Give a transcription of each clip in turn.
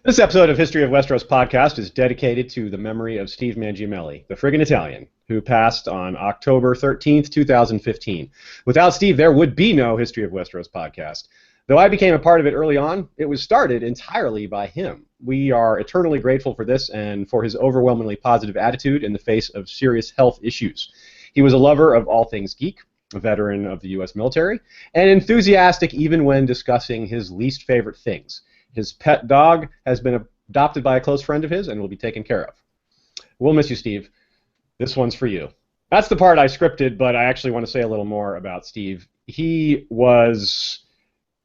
This episode of History of Westeros podcast is dedicated to the memory of Steve Mangiamelli, the friggin' Italian, who passed on October 13th, 2015. Without Steve, there would be no History of Westeros podcast. Though I became a part of it early on, it was started entirely by him. We are eternally grateful for this and for his overwhelmingly positive attitude in the face of serious health issues. He was a lover of all things geek, a veteran of the U.S. military, and enthusiastic even when discussing his least favorite things. His pet dog has been adopted by a close friend of his and will be taken care of. We'll miss you, Steve. This one's for you. That's the part I scripted, but I actually want to say a little more about Steve. He was...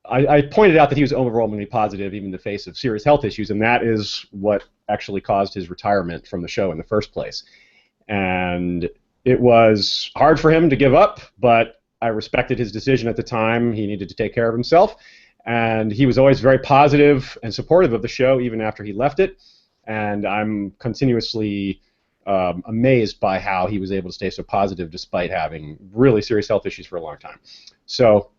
I pointed out that he was overwhelmingly positive even in the face of serious health issues, and that is what actually caused his retirement from the show in the first place. And it was hard for him to give up, but I respected his decision at the time. He needed to take care of himself. And he was always very positive and supportive of the show even after he left it. And I'm continuously amazed by how he was able to stay so positive despite having really serious health issues for a long time. So,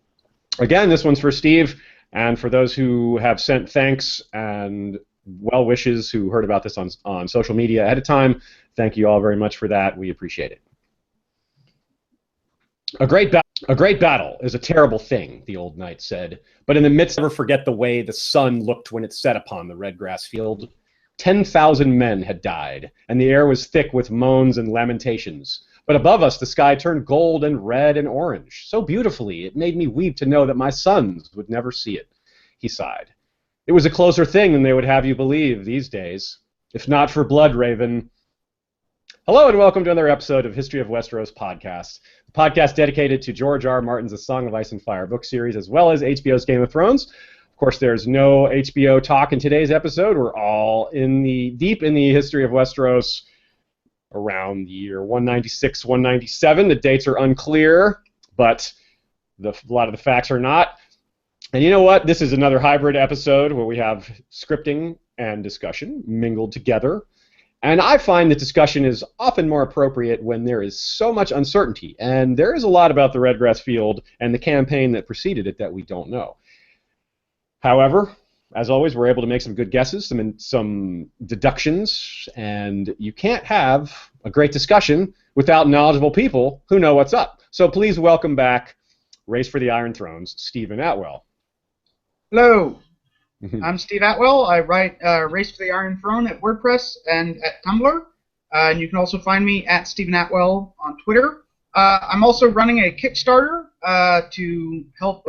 again, this one's for Steve. And for those who have sent thanks and well wishes who heard about this on social media ahead of time, thank you all very much for that. We appreciate it. A great battle is a terrible thing, the old knight said, but in the midst, never forget the way the sun looked when it set upon the Redgrass field. 10,000 men had died, and the air was thick with moans and lamentations. But above us the sky turned gold and red and orange, so beautifully it made me weep to know that my sons would never see it. He sighed. It was a closer thing than they would have you believe these days. If not for Blood Raven... Hello and welcome to another episode of History of Westeros podcast, the podcast dedicated to George R. R. Martin's A Song of Ice and Fire book series, as well as HBO's Game of Thrones. Of course, there's no HBO talk in today's episode. We're all deep in the history of Westeros around the year 196, 197. The dates are unclear, but a lot of the facts are not. And you know what? This is another hybrid episode where we have scripting and discussion mingled together. And I find that discussion is often more appropriate when there is so much uncertainty, and there is a lot about the Redgrass field and the campaign that preceded it that we don't know. However, as always, we're able to make some good guesses, some deductions, and you can't have a great discussion without knowledgeable people who know what's up. So please welcome back Race for the Iron Throne's Stephen Attewell. Hello. I'm Steve Attewell. I write Race for the Iron Throne at WordPress and at Tumblr. And you can also find me at Stephen Attewell on Twitter. I'm also running a Kickstarter to help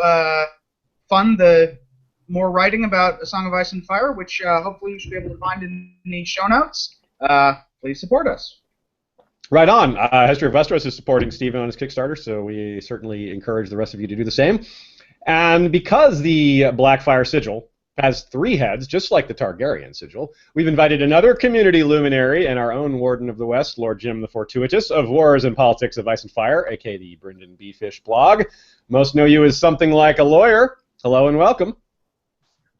fund the more writing about A Song of Ice and Fire, which hopefully you should be able to find in the show notes. Please support us. Right on. History of Westeros is supporting Stephen on his Kickstarter, so we certainly encourage the rest of you to do the same. And because the Blackfyre sigil has 3 heads, just like the Targaryen sigil, we've invited another community luminary and our own Warden of the West, Lord Jim the Fortuitous, of Wars and Politics of Ice and Fire, aka the Brendan B. Fish blog. Most know you as something like a lawyer. Hello and welcome.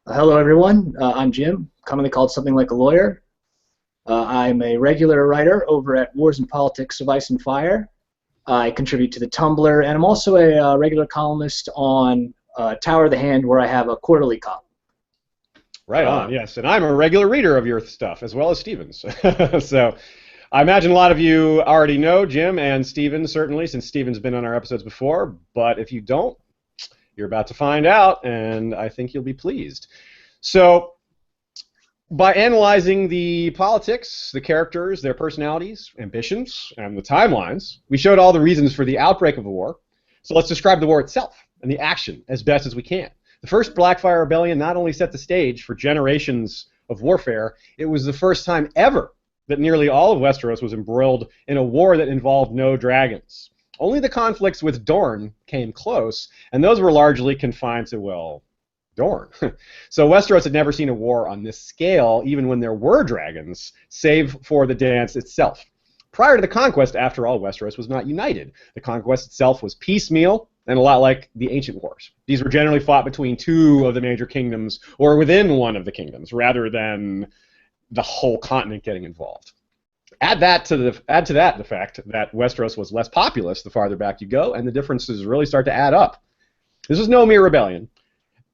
Hello, everyone. I'm Jim, commonly called Something Like a Lawyer. I'm a regular writer over at Wars and Politics of Ice and Fire. I contribute to the Tumblr, and I'm also a regular columnist on Tower of the Hand, where I have a quarterly column. Right on, yes. And I'm a regular reader of your stuff, as well as Stephen's. So I imagine a lot of you already know Jim and Stephen, certainly, since Stephen's been on our episodes before. But if you don't, you're about to find out, and I think you'll be pleased. So by analyzing the politics, the characters, their personalities, ambitions, and the timelines, we showed all the reasons for the outbreak of the war. So let's describe the war itself and the action as best as we can. The first Blackfyre Rebellion not only set the stage for generations of warfare, it was the first time ever that nearly all of Westeros was embroiled in a war that involved no dragons. Only the conflicts with Dorne came close, and those were largely confined to, well, Dorne. So Westeros had never seen a war on this scale, even when there were dragons, save for the dance itself. Prior to the conquest, after all, Westeros was not united. The conquest itself was piecemeal, and a lot like the ancient wars. These were generally fought between 2 of the major kingdoms, or within one of the kingdoms, rather than the whole continent getting involved. Add to that the fact that Westeros was less populous the farther back you go, and the differences really start to add up. This was no mere rebellion.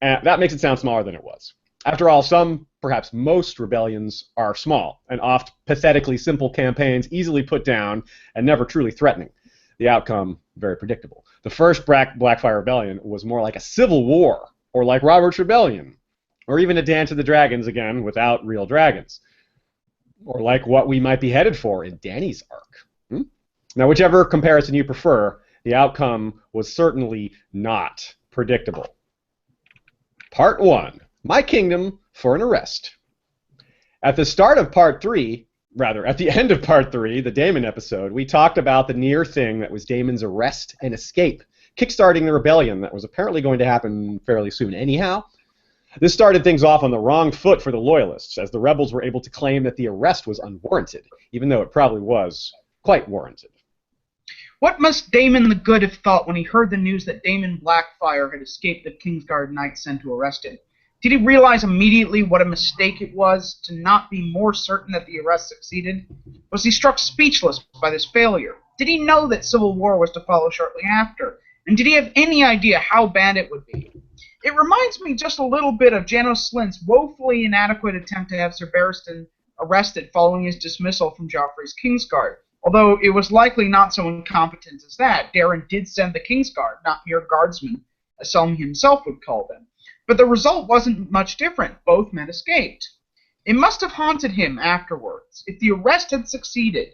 That makes it sound smaller than it was. After all, some, perhaps most, rebellions are small and oft pathetically simple campaigns easily put down and never truly threatening. The outcome, very predictable. The first Blackfyre Rebellion was more like a civil war, or like Robert's Rebellion, or even a Dance of the Dragons again without real dragons, or like what we might be headed for in Dany's arc. Now, whichever comparison you prefer, the outcome was certainly not predictable. Part 1. My Kingdom for an Arrest. At the start of Part 3, rather, at the end of Part 3, the Daemon episode, we talked about the near thing that was Daemon's arrest and escape, kickstarting the rebellion that was apparently going to happen fairly soon anyhow. This started things off on the wrong foot for the Loyalists, as the rebels were able to claim that the arrest was unwarranted, even though it probably was quite warranted. What must Daemon the Good have thought when he heard the news that Daemon Blackfyre had escaped the Kingsguard knights sent to arrest him? Did he realize immediately what a mistake it was to not be more certain that the arrest succeeded? Was he struck speechless by this failure? Did he know that civil war was to follow shortly after? And did he have any idea how bad it would be? It reminds me just a little bit of Janos Slynt's woefully inadequate attempt to have Sir Barristan arrested following his dismissal from Joffrey's Kingsguard. Although it was likely not so incompetent as that, Daeron did send the Kingsguard, not mere guardsmen, as Selmy himself would call them. But the result wasn't much different. Both men escaped. It must have haunted him afterwards. If the arrest had succeeded,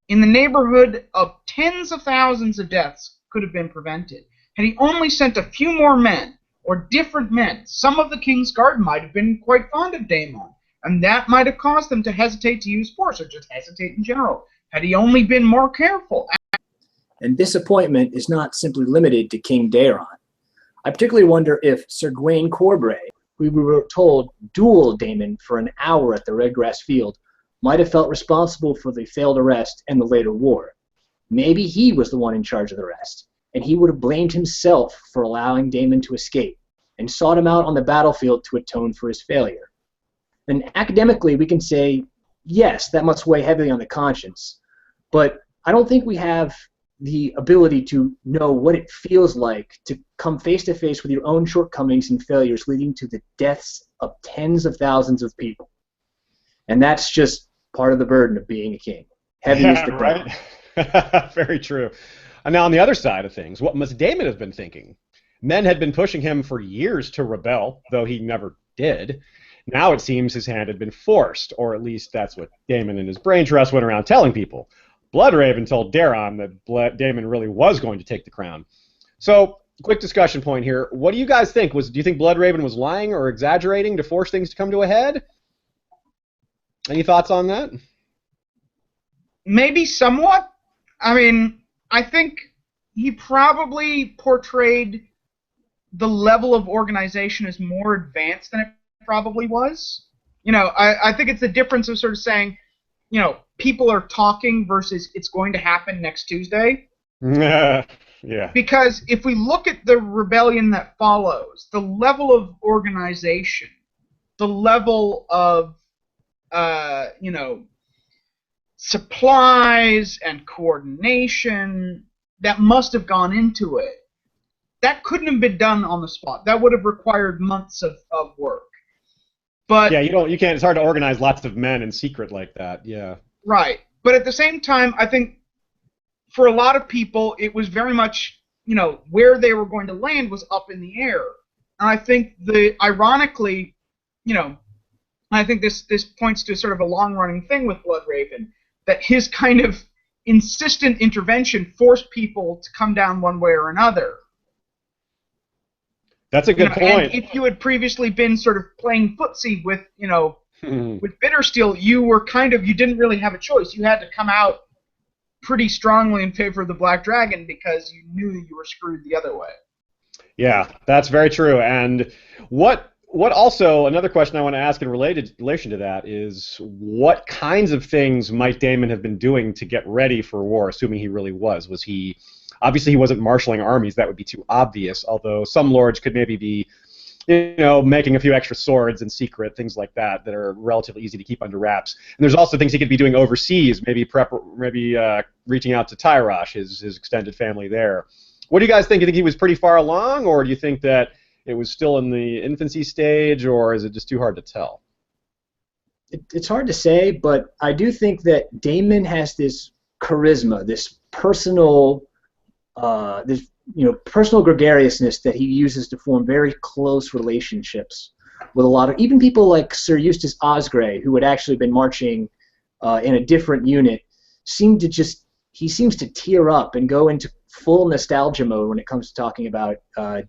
in the neighborhood of tens of thousands of deaths could have been prevented. Had he only sent a few more men, or different men, some of the Kingsguard might have been quite fond of Daemon, and that might have caused them to hesitate to use force, or just hesitate in general. Had he only been more careful. And disappointment is not simply limited to King Daeron. I particularly wonder if Sir Gawain Corbray, who we were told dueled Daemon for an hour at the Redgrass field, might have felt responsible for the failed arrest and the later war. Maybe he was the one in charge of the arrest, and he would have blamed himself for allowing Daemon to escape, and sought him out on the battlefield to atone for his failure. And academically, we can say, yes, that must weigh heavily on the conscience, but I don't think we have the ability to know what it feels like to come face to face with your own shortcomings and failures leading to the deaths of tens of thousands of people. And that's just part of the burden of being a king. Heavy is the crown. Right? Very true. And now on the other side of things, what must Daemon have been thinking? Men had been pushing him for years to rebel, though he never did. Now it seems his hand had been forced, or at least that's what Daemon and his brain trust went around telling people. Bloodraven told Daeron that Daemon really was going to take the crown. So, quick discussion point here. What do you guys think? Do you think Bloodraven was lying or exaggerating to force things to come to a head? Any thoughts on that? Maybe somewhat. I mean, I think he probably portrayed the level of organization as more advanced than it probably was. You know, I think it's the difference of sort of saying, you know, people are talking versus it's going to happen next Tuesday. Yeah. Because if we look at the rebellion that follows, the level of organization, the level of, you know, supplies and coordination that must have gone into it, that couldn't have been done on the spot. That would have required months of work. But yeah, you can't. It's hard to organize lots of men in secret like that. Yeah. Right. But at the same time, I think for a lot of people, it was very much, you know, where they were going to land was up in the air. And I think ironically, you know, I think this points to sort of a long-running thing with Bloodraven, that his kind of insistent intervention forced people to come down one way or another. That's a good point. And if you had previously been sort of playing footsie with, you know, with Bittersteel, you didn't really have a choice. You had to come out pretty strongly in favor of the Black Dragon because you knew you were screwed the other way. Yeah, that's very true. And what also, another question I want to ask in relation to that is, what kinds of things might Daemon have been doing to get ready for war, assuming he really was? Was he... Obviously, he wasn't marshaling armies. That would be too obvious, although some lords could maybe be, you know, making a few extra swords in secret, things like that are relatively easy to keep under wraps. And there's also things he could be doing overseas, maybe reaching out to Tyrosh, his extended family there. What do you guys think? Do you think he was pretty far along, or do you think that, it was still in the infancy stage, or is it just too hard to tell? It's hard to say, but I do think that Daemon has this charisma, this personal, personal gregariousness that he uses to form very close relationships with a lot of, even people like Sir Eustace Osgrey, who had actually been marching in a different unit, he seems to tear up and go into full nostalgia mode when it comes to talking about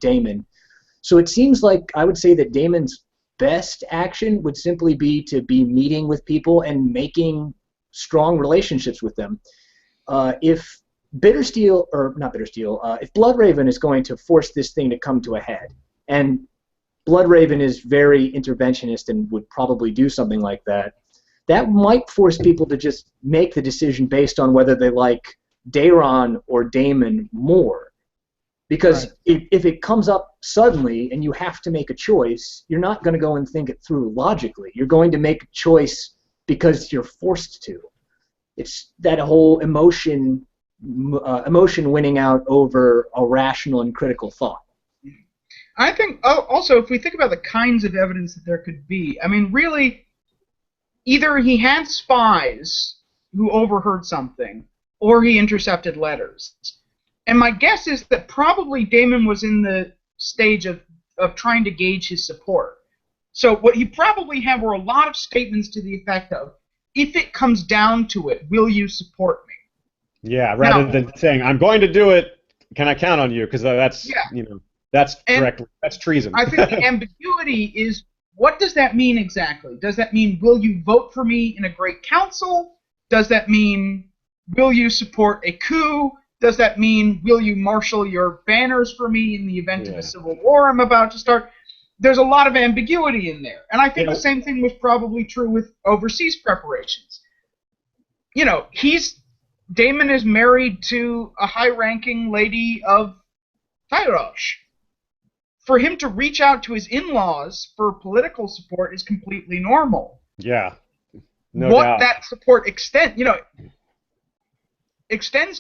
Daemon. So it seems like I would say that Daemon's best action would simply be to be meeting with people and making strong relationships with them. If Bloodraven is going to force this thing to come to a head, and Bloodraven is very interventionist and would probably do something like that, that might force people to just make the decision based on whether they like Daeron or Daemon more. Because if it comes up suddenly and you have to make a choice, you're not going to go and think it through logically. You're going to make a choice because you're forced to. It's that whole emotion winning out over a rational and critical thought. I think also if we think about the kinds of evidence that there could be, I mean, really, either he had spies who overheard something, or he intercepted letters. And my guess is that probably Daemon was in the stage of trying to gauge his support. So what he probably had were a lot of statements to the effect of, if it comes down to it, will you support me? Yeah, rather than saying, I'm going to do it, can I count on you? Because that's that's treason. I think the ambiguity is, what does that mean exactly? Does that mean, will you vote for me in a great council? Does that mean, will you support a coup? Does that mean, will you marshal your banners for me in the event of a civil war I'm about to start? There's a lot of ambiguity in there. And I think the same thing was probably true with overseas preparations. You know, Daemon is married to a high-ranking lady of Tyrosh. For him to reach out to his in-laws for political support is completely normal. Yeah, no doubt. What that support extends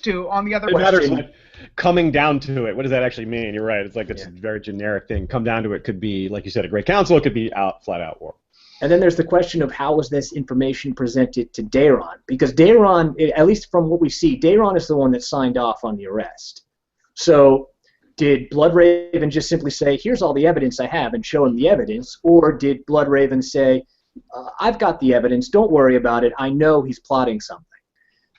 to, on the other hand. Coming down to it, what does that actually mean? You're right. It's like it's a very generic thing. Come down to it could be, like you said, a great council. It could be flat out war. And then there's the question of how was this information presented to Daeron? Because Daeron, at least from what we see, Daeron is the one that signed off on the arrest. So did Bloodraven just simply say, here's all the evidence I have, and show him the evidence? Or did Bloodraven say, I've got the evidence, don't worry about it, I know he's plotting something?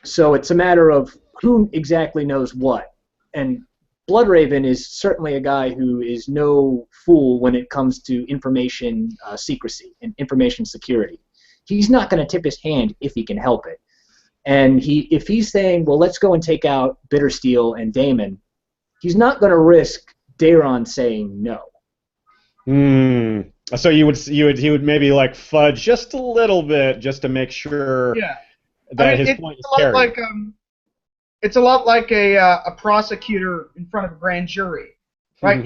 So it's a matter of who exactly knows what. And Bloodraven is certainly a guy who is no fool when it comes to information secrecy and information security. He's not going to tip his hand if he can help it. And if he's saying, well, let's go and take out Bittersteel and Daemon, he's not going to risk Daeron saying no. So he would maybe like fudge just a little bit just to make sure that his point is carried. It's a lot like a prosecutor in front of a grand jury, right?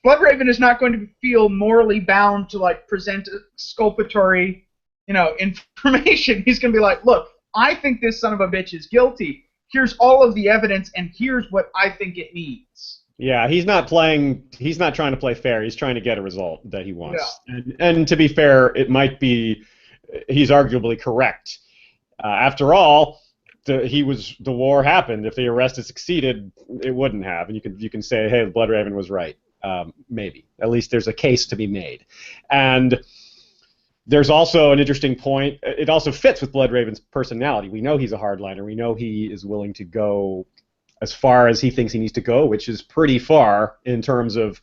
Bloodraven is not going to feel morally bound to like present exculpatory, information. He's going to be like, look, I think this son of a bitch is guilty. Here's all of the evidence, and here's what I think it means. Yeah, he's not trying to play fair. He's trying to get a result that he wants. Yeah. And to be fair, it might be he's arguably correct. After all, the war happened. If the arrest had succeeded, it wouldn't have. And you can say, hey, Bloodraven was right. Maybe. At least there's a case to be made. And there's also an interesting point. It also fits with Bloodraven's personality. We know he's a hardliner. We know he is willing to go as far as he thinks he needs to go, which is pretty far in terms of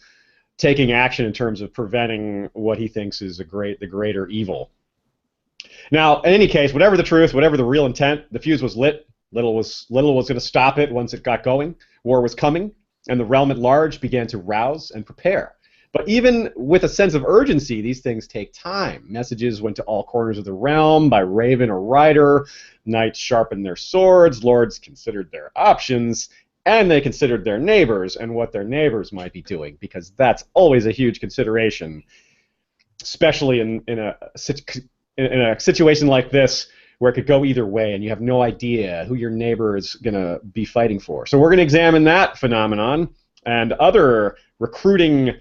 taking action, in terms of preventing what he thinks is the greater evil. Now, in any case, whatever the truth, whatever the real intent, the fuse was lit. Little was going to stop it once it got going. War was coming, and the realm at large began to rouse and prepare. But even with a sense of urgency, these things take time. Messages went to all corners of the realm by raven or rider. Knights sharpened their swords. Lords considered their options. And they considered their neighbors and what their neighbors might be doing, because that's always a huge consideration, especially in a situation like this where it could go either way and you have no idea who your neighbor is going to be fighting for. So we're going to examine that phenomenon and other recruiting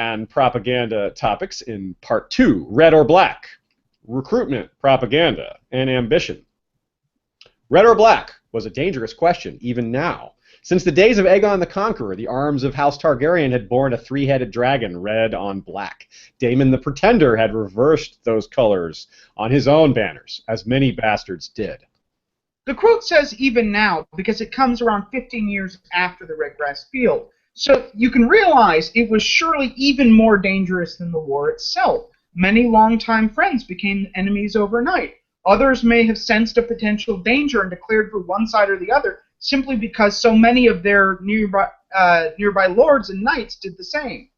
and propaganda topics in Part 2, Red or Black, Recruitment, Propaganda, and Ambition. Red or black was a dangerous question, even now. Since the days of Aegon the Conqueror, the arms of House Targaryen had borne a three-headed dragon, red on black. Daemon the Pretender had reversed those colors on his own banners, as many bastards did. The quote says even now because it comes around 15 years after the Redgrass Field. So you can realize it was surely even more dangerous than the war itself. Many longtime friends became enemies overnight. Others may have sensed a potential danger and declared for one side or the other simply because so many of their nearby lords and knights did the same.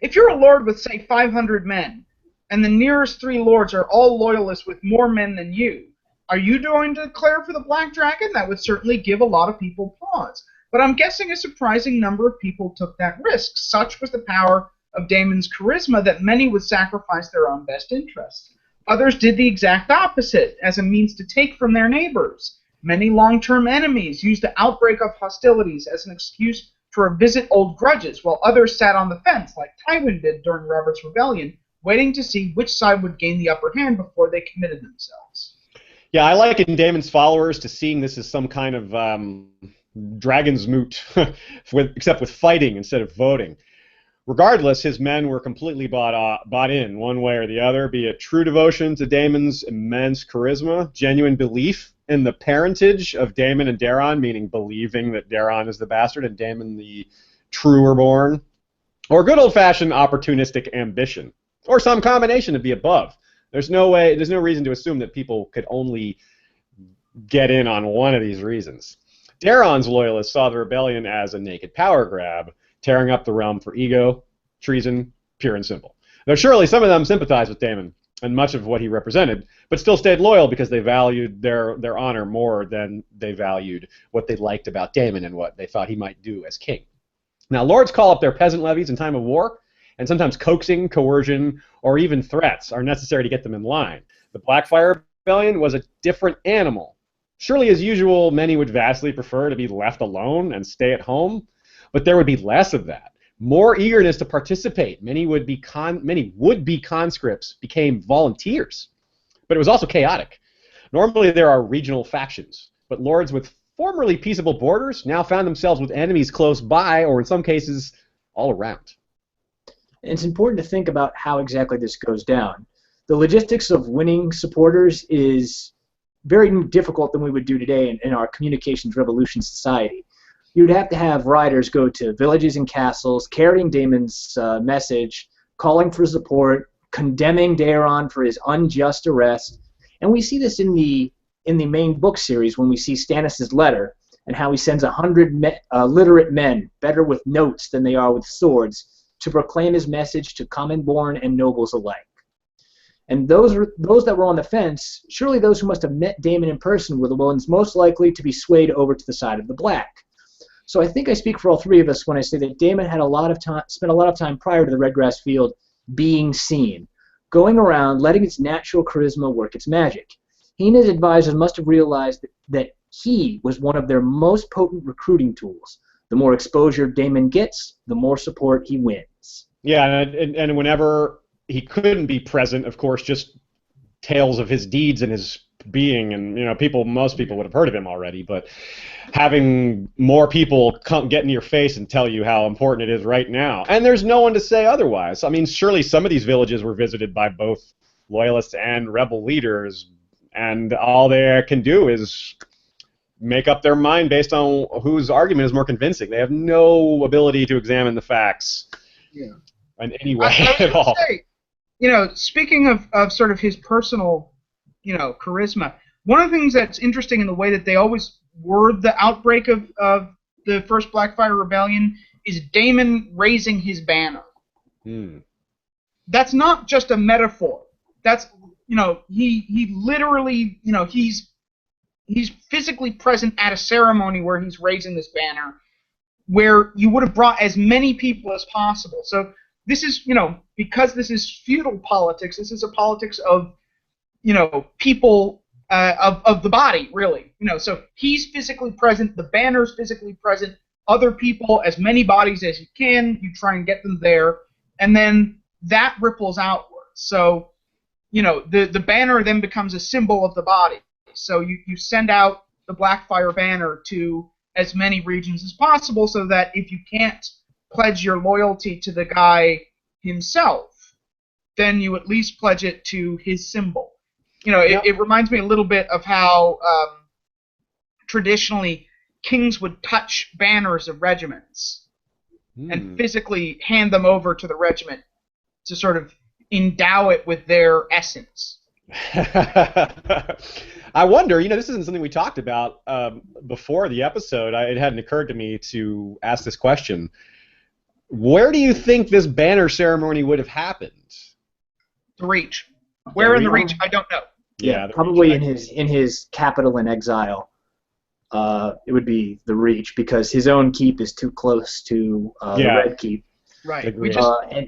If you're a lord with, say, 500 men, and the nearest 3 lords are all loyalists with more men than you, are you going to declare for the Black Dragon? That would certainly give a lot of people pause. But I'm guessing a surprising number of people took that risk. Such was the power of Daemon's charisma that many would sacrifice their own best interests. Others did the exact opposite, as a means to take from their neighbors. Many long-term enemies used the outbreak of hostilities as an excuse to revisit old grudges, while others sat on the fence, like Tywin did during Robert's Rebellion, waiting to see which side would gain the upper hand before they committed themselves. Yeah, I liken Daemon's followers to seeing this as some kind of dragon's moot, except with fighting instead of voting. Regardless, his men were completely bought in, one way or the other, be it true devotion to Daemon's immense charisma, genuine belief in the parentage of Daemon and Daeron, meaning believing that Daeron is the bastard and Daemon the truer born, or good old-fashioned opportunistic ambition, or some combination of the above. There's no reason to assume that people could only get in on one of these reasons. Daeron's loyalists saw the rebellion as a naked power grab, tearing up the realm for ego, treason, pure and simple. Though surely some of them sympathized with Daemon and much of what he represented, but still stayed loyal because they valued their honor more than they valued what they liked about Daemon and what they thought he might do as king. Now, lords call up their peasant levies in time of war, and sometimes coaxing, coercion, or even threats are necessary to get them in line. The Blackfyre Rebellion was a different animal. Surely, as usual, many would vastly prefer to be left alone and stay at home, but there would be less of that. More eagerness to participate. Many would-be conscripts became volunteers. But it was also chaotic. Normally there are regional factions, but lords with formerly peaceable borders now found themselves with enemies close by, or in some cases, all around. It's important to think about how exactly this goes down. The logistics of winning supporters is very difficult than we would do today in our communications revolution society. You'd have to have riders go to villages and castles, carrying Daemon's message, calling for support, condemning Daeron for his unjust arrest. And we see this in the main book series when we see Stannis' letter and how he sends 100 literate men, better with notes than they are with swords, to proclaim his message to common-born and nobles alike. And those that were on the fence, surely those who must have met Daemon in person were the ones most likely to be swayed over to the side of the Black. So I think I speak for all three of us when I say that Daemon had spent a lot of time prior to the Redgrass Field being seen, going around, letting its natural charisma work its magic. He and his advisors must have realized that he was one of their most potent recruiting tools. The more exposure Daemon gets, the more support he wins. Yeah, and whenever he couldn't be present, of course, just tales of his deeds and his being, and most people would have heard of him already, but having more people get in your face and tell you how important it is right now, and there's no one to say otherwise. I mean, surely some of these villages were visited by both loyalists and rebel leaders, and all they can do is make up their mind based on whose argument is more convincing. They have no ability to examine the facts in any way at all. Say, speaking of sort of his personal charisma, one of the things that's interesting in the way that they always word the outbreak of the first Blackfyre Rebellion is Daemon raising his banner. That's not just a metaphor. That's, he literally, he's physically present at a ceremony where he's raising this banner, where you would have brought as many people as possible. So this is, because this is feudal politics, this is a politics of, people of the body, really. So he's physically present, the banner's physically present, other people, as many bodies as you can. You try and get them there, and then that ripples outwards. So, the banner then becomes a symbol of the body. So you send out the Blackfyre banner to as many regions as possible, so that if you can't pledge your loyalty to the guy himself, then you at least pledge it to his symbol. It reminds me a little bit of how traditionally kings would touch banners of regiments and physically hand them over to the regiment to sort of endow it with their essence. I wonder, this isn't something we talked about before the episode. It hadn't occurred to me to ask this question. Where do you think this banner ceremony would have happened? The Reach. Where in the Reach? I don't know. Yeah, probably in his capital in exile. It would be the Reach, because his own keep is too close to the Red Keep. Right. We just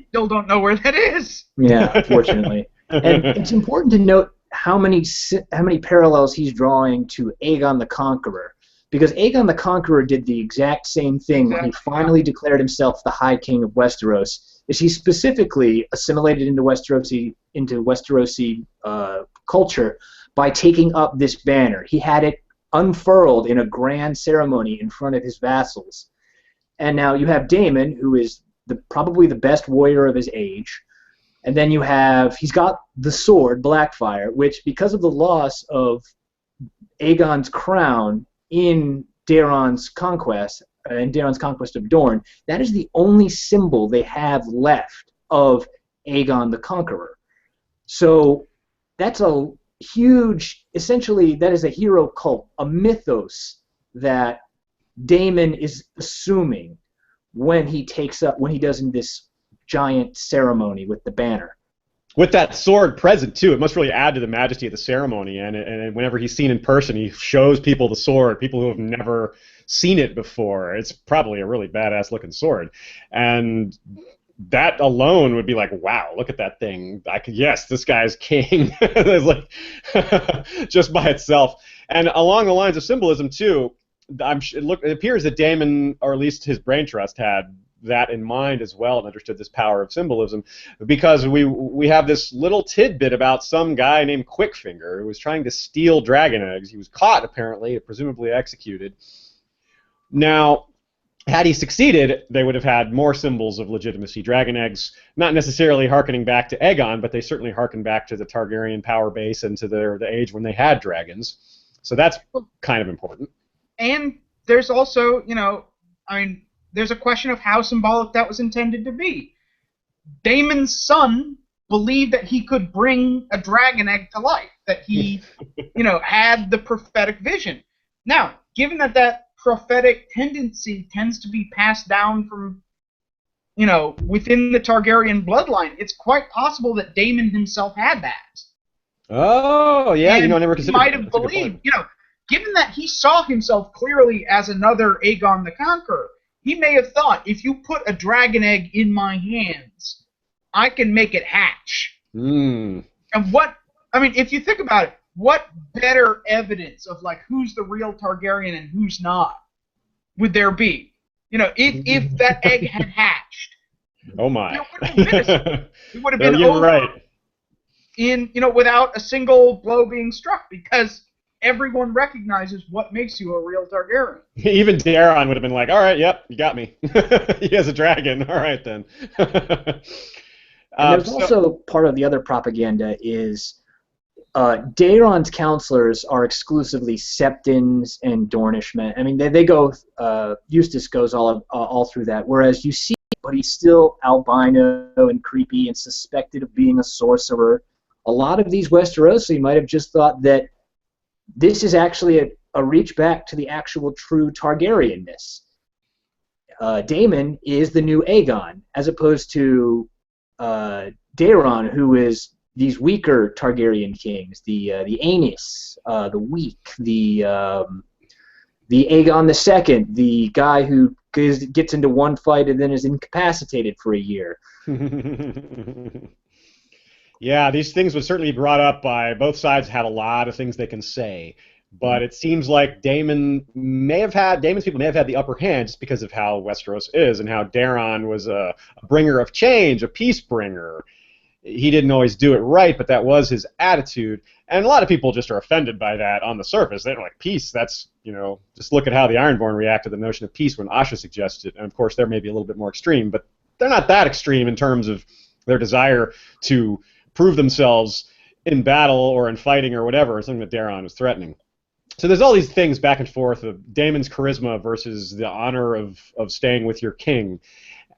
still don't know where that is. Yeah, unfortunately. And it's important to note how many parallels he's drawing to Aegon the Conqueror, because Aegon the Conqueror did the exact same thing when he finally declared himself the High King of Westeros. Is he specifically assimilated into Westerosi culture by taking up this banner. He had it unfurled in a grand ceremony in front of his vassals. And now you have Daemon, who is probably the best warrior of his age. And then he's got the sword, Blackfyre, which, because of the loss of Aegon's crown in Daeron's conquest, and Daeron's conquest of Dorne, that is the only symbol they have left of Aegon the Conqueror. So that's a huge, essentially, that is a hero cult, a mythos that Daemon is assuming when he does in this giant ceremony with the banner. With that sword present, too, it must really add to the majesty of the ceremony. And whenever he's seen in person, he shows people the sword, people who have never seen it before. It's probably a really badass-looking sword. And that alone would be like, wow, look at that thing. Yes, this guy's king. It's like, just by itself. And along the lines of symbolism, too, it appears that Daemon, or at least his brain trust, had that in mind as well and understood this power of symbolism, because we have this little tidbit about some guy named Quickfinger who was trying to steal dragon eggs. He was caught, apparently, presumably executed. Now, had he succeeded, they would have had more symbols of legitimacy. Dragon eggs, not necessarily hearkening back to Aegon, but they certainly hearken back to the Targaryen power base and to the age when they had dragons. So that's kind of important. And there's also, there's a question of how symbolic that was intended to be. Daemon's son believed that he could bring a dragon egg to life, that he, had the prophetic vision. Now, given that prophetic tendency tends to be passed down from, within the Targaryen bloodline, it's quite possible that Daemon himself had that. Oh, yeah, and I never considered that. He might have believed, given that he saw himself clearly as another Aegon the Conqueror, he may have thought, if you put a dragon egg in my hands, I can make it hatch. Mm. And if you think about it, what better evidence of who's the real Targaryen and who's not would there be? If that egg had hatched. Oh my! It would have been over. Right. Without a single blow being struck, because everyone recognizes what makes you a real Targaryen. Even Daeron would have been like, "All right, yep, you got me. He has a dragon. All right then." And there's also part of the other propaganda is Daeron's counselors are exclusively Septons and Dornishmen. I mean, they go. Eustace goes all through that. Whereas you see, but he's still albino and creepy and suspected of being a sorcerer. A lot of these Westerosi might have just thought that this is actually a reach back to the actual true Targaryenness. Daemon is the new Aegon, as opposed to Daeron, who is these weaker Targaryen kings, the Aenys, the weak, the Aegon II, the guy who gets into one fight and then is incapacitated for a year. Yeah, these things would certainly be brought up by both sides. Have a lot of things they can say. But it seems like Daemon's people may have had the upper hand just because of how Westeros is and how Daeron was a bringer of change, a peace bringer. He didn't always do it right, but that was his attitude. And a lot of people just are offended by that on the surface. They're like, peace, that's, just look at how the Ironborn react to the notion of peace when Asha suggested it. And of course, they're maybe a little bit more extreme, but they're not that extreme in terms of their desire to prove themselves in battle or in fighting or whatever, something that Daeron was threatening. So there's all these things back and forth of Daemon's charisma versus the honor of staying with your king.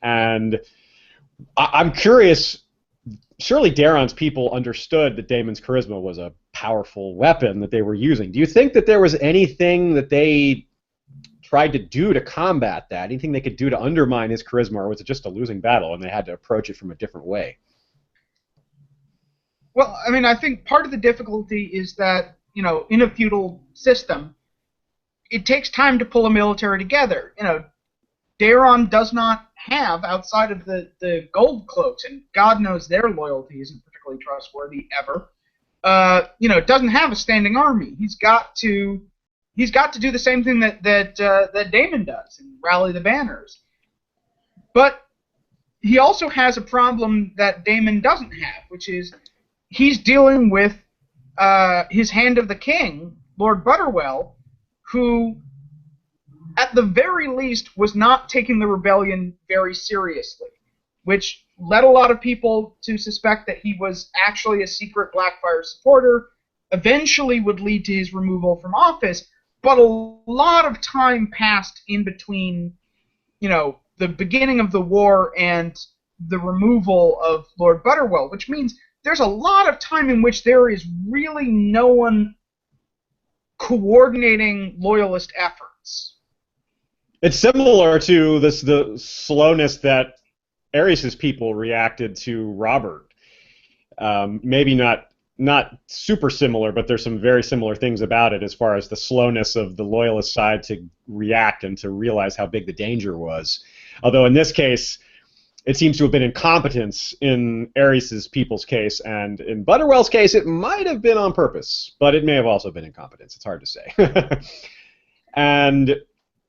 And I'm curious, surely Daeron's people understood that Daemon's charisma was a powerful weapon that they were using. Do you think that there was anything that they tried to do to combat that? Anything they could do to undermine his charisma, or was it just a losing battle and they had to approach it from a different way? Well, I mean, I think part of the difficulty is that, in a feudal system, it takes time to pull a military together. Daeron does not have, outside of the gold cloaks, and God knows their loyalty isn't particularly trustworthy ever, doesn't have a standing army. He's got to do the same thing that Daemon does and rally the banners. But he also has a problem that Daemon doesn't have, which is he's dealing with his Hand of the King, Lord Butterwell, who, at the very least, was not taking the rebellion very seriously, which led a lot of people to suspect that he was actually a secret Blackfyre supporter, eventually would lead to his removal from office, but a lot of time passed in between, the beginning of the war and the removal of Lord Butterwell, which means there's a lot of time in which there is really no one coordinating loyalist efforts. It's similar to the slowness that Aerys' people reacted to Robert. Maybe not super similar, but there's some very similar things about it as far as the slowness of the loyalist side to react and to realize how big the danger was. Although in this case, it seems to have been incompetence in Aerys' people's case, and in Butterwell's case, it might have been on purpose, but it may have also been incompetence. It's hard to say. And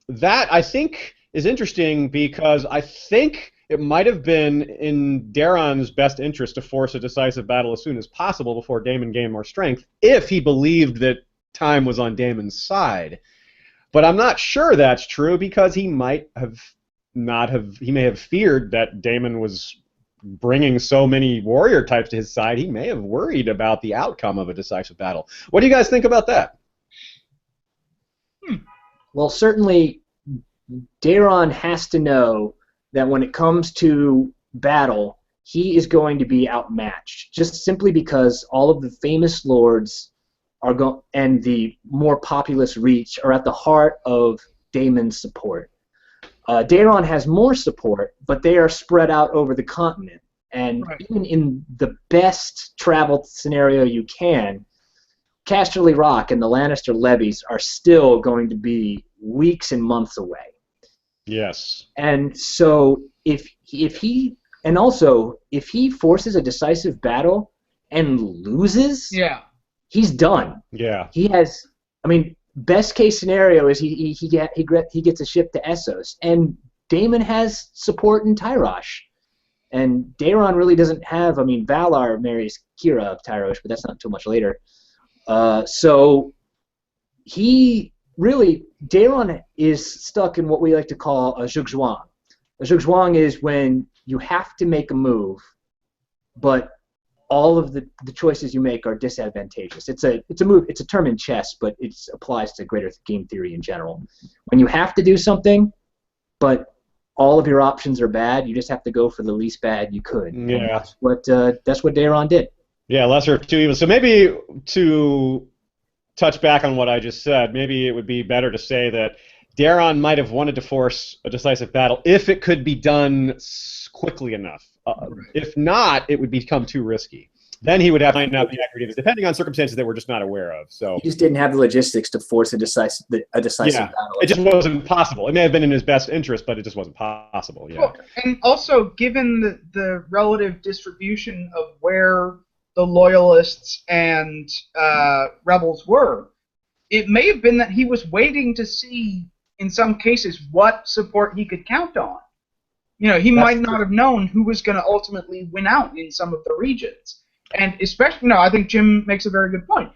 that, I think, is interesting because I think it might have been in Daeron's best interest to force a decisive battle as soon as possible before Daemon gained more strength, if he believed that time was on Daemon's side. But I'm not sure that's true because he may have feared that Daemon was bringing so many warrior types to his side. He may have worried about the outcome of a decisive battle. What do you guys think about that? Well, certainly Daeron has to know that when it comes to battle, he is going to be outmatched, just simply because all of the famous lords and the more populous reach are at the heart of Daemon's support. Daeron has more support, but they are spread out over the continent. And right. Even in the best travel scenario you can, Casterly Rock and the Lannister levies are still going to be weeks and months away. Yes. And so if he forces a decisive battle and loses, he's done. Yeah. He has. I mean, best case scenario is he gets a ship to Essos, and Daemon has support in Tyrosh, and Daeron really doesn't have. I mean, Valar marries Kira of Tyrosh, but that's not too much later. So Daeron is stuck in what we like to call a zhugzwang. A zhugzwang is when you have to make a move, but all of the choices you make are disadvantageous. It's a term in chess, but it applies to greater game theory in general. When you have to do something, but all of your options are bad, you just have to go for the least bad you could. Yeah. That's what Daeron did. Yeah, lesser of two evils. So maybe to touch back on what I just said, maybe it would be better to say that Daeron might have wanted to force a decisive battle if it could be done quickly enough. If not, it would become too risky. Then he would have to find out the accurate, depending on circumstances that we're just not aware of. So he just didn't have the logistics to force a decisive battle. It just wasn't possible. It may have been in his best interest, but it just wasn't possible. Yeah. Well, and also, given the relative distribution of where the loyalists and rebels were, it may have been that he was waiting to see, in some cases, what support he could count on. You know, he might not have known who was going to ultimately win out in some of the regions. And especially, I think Jim makes a very good point.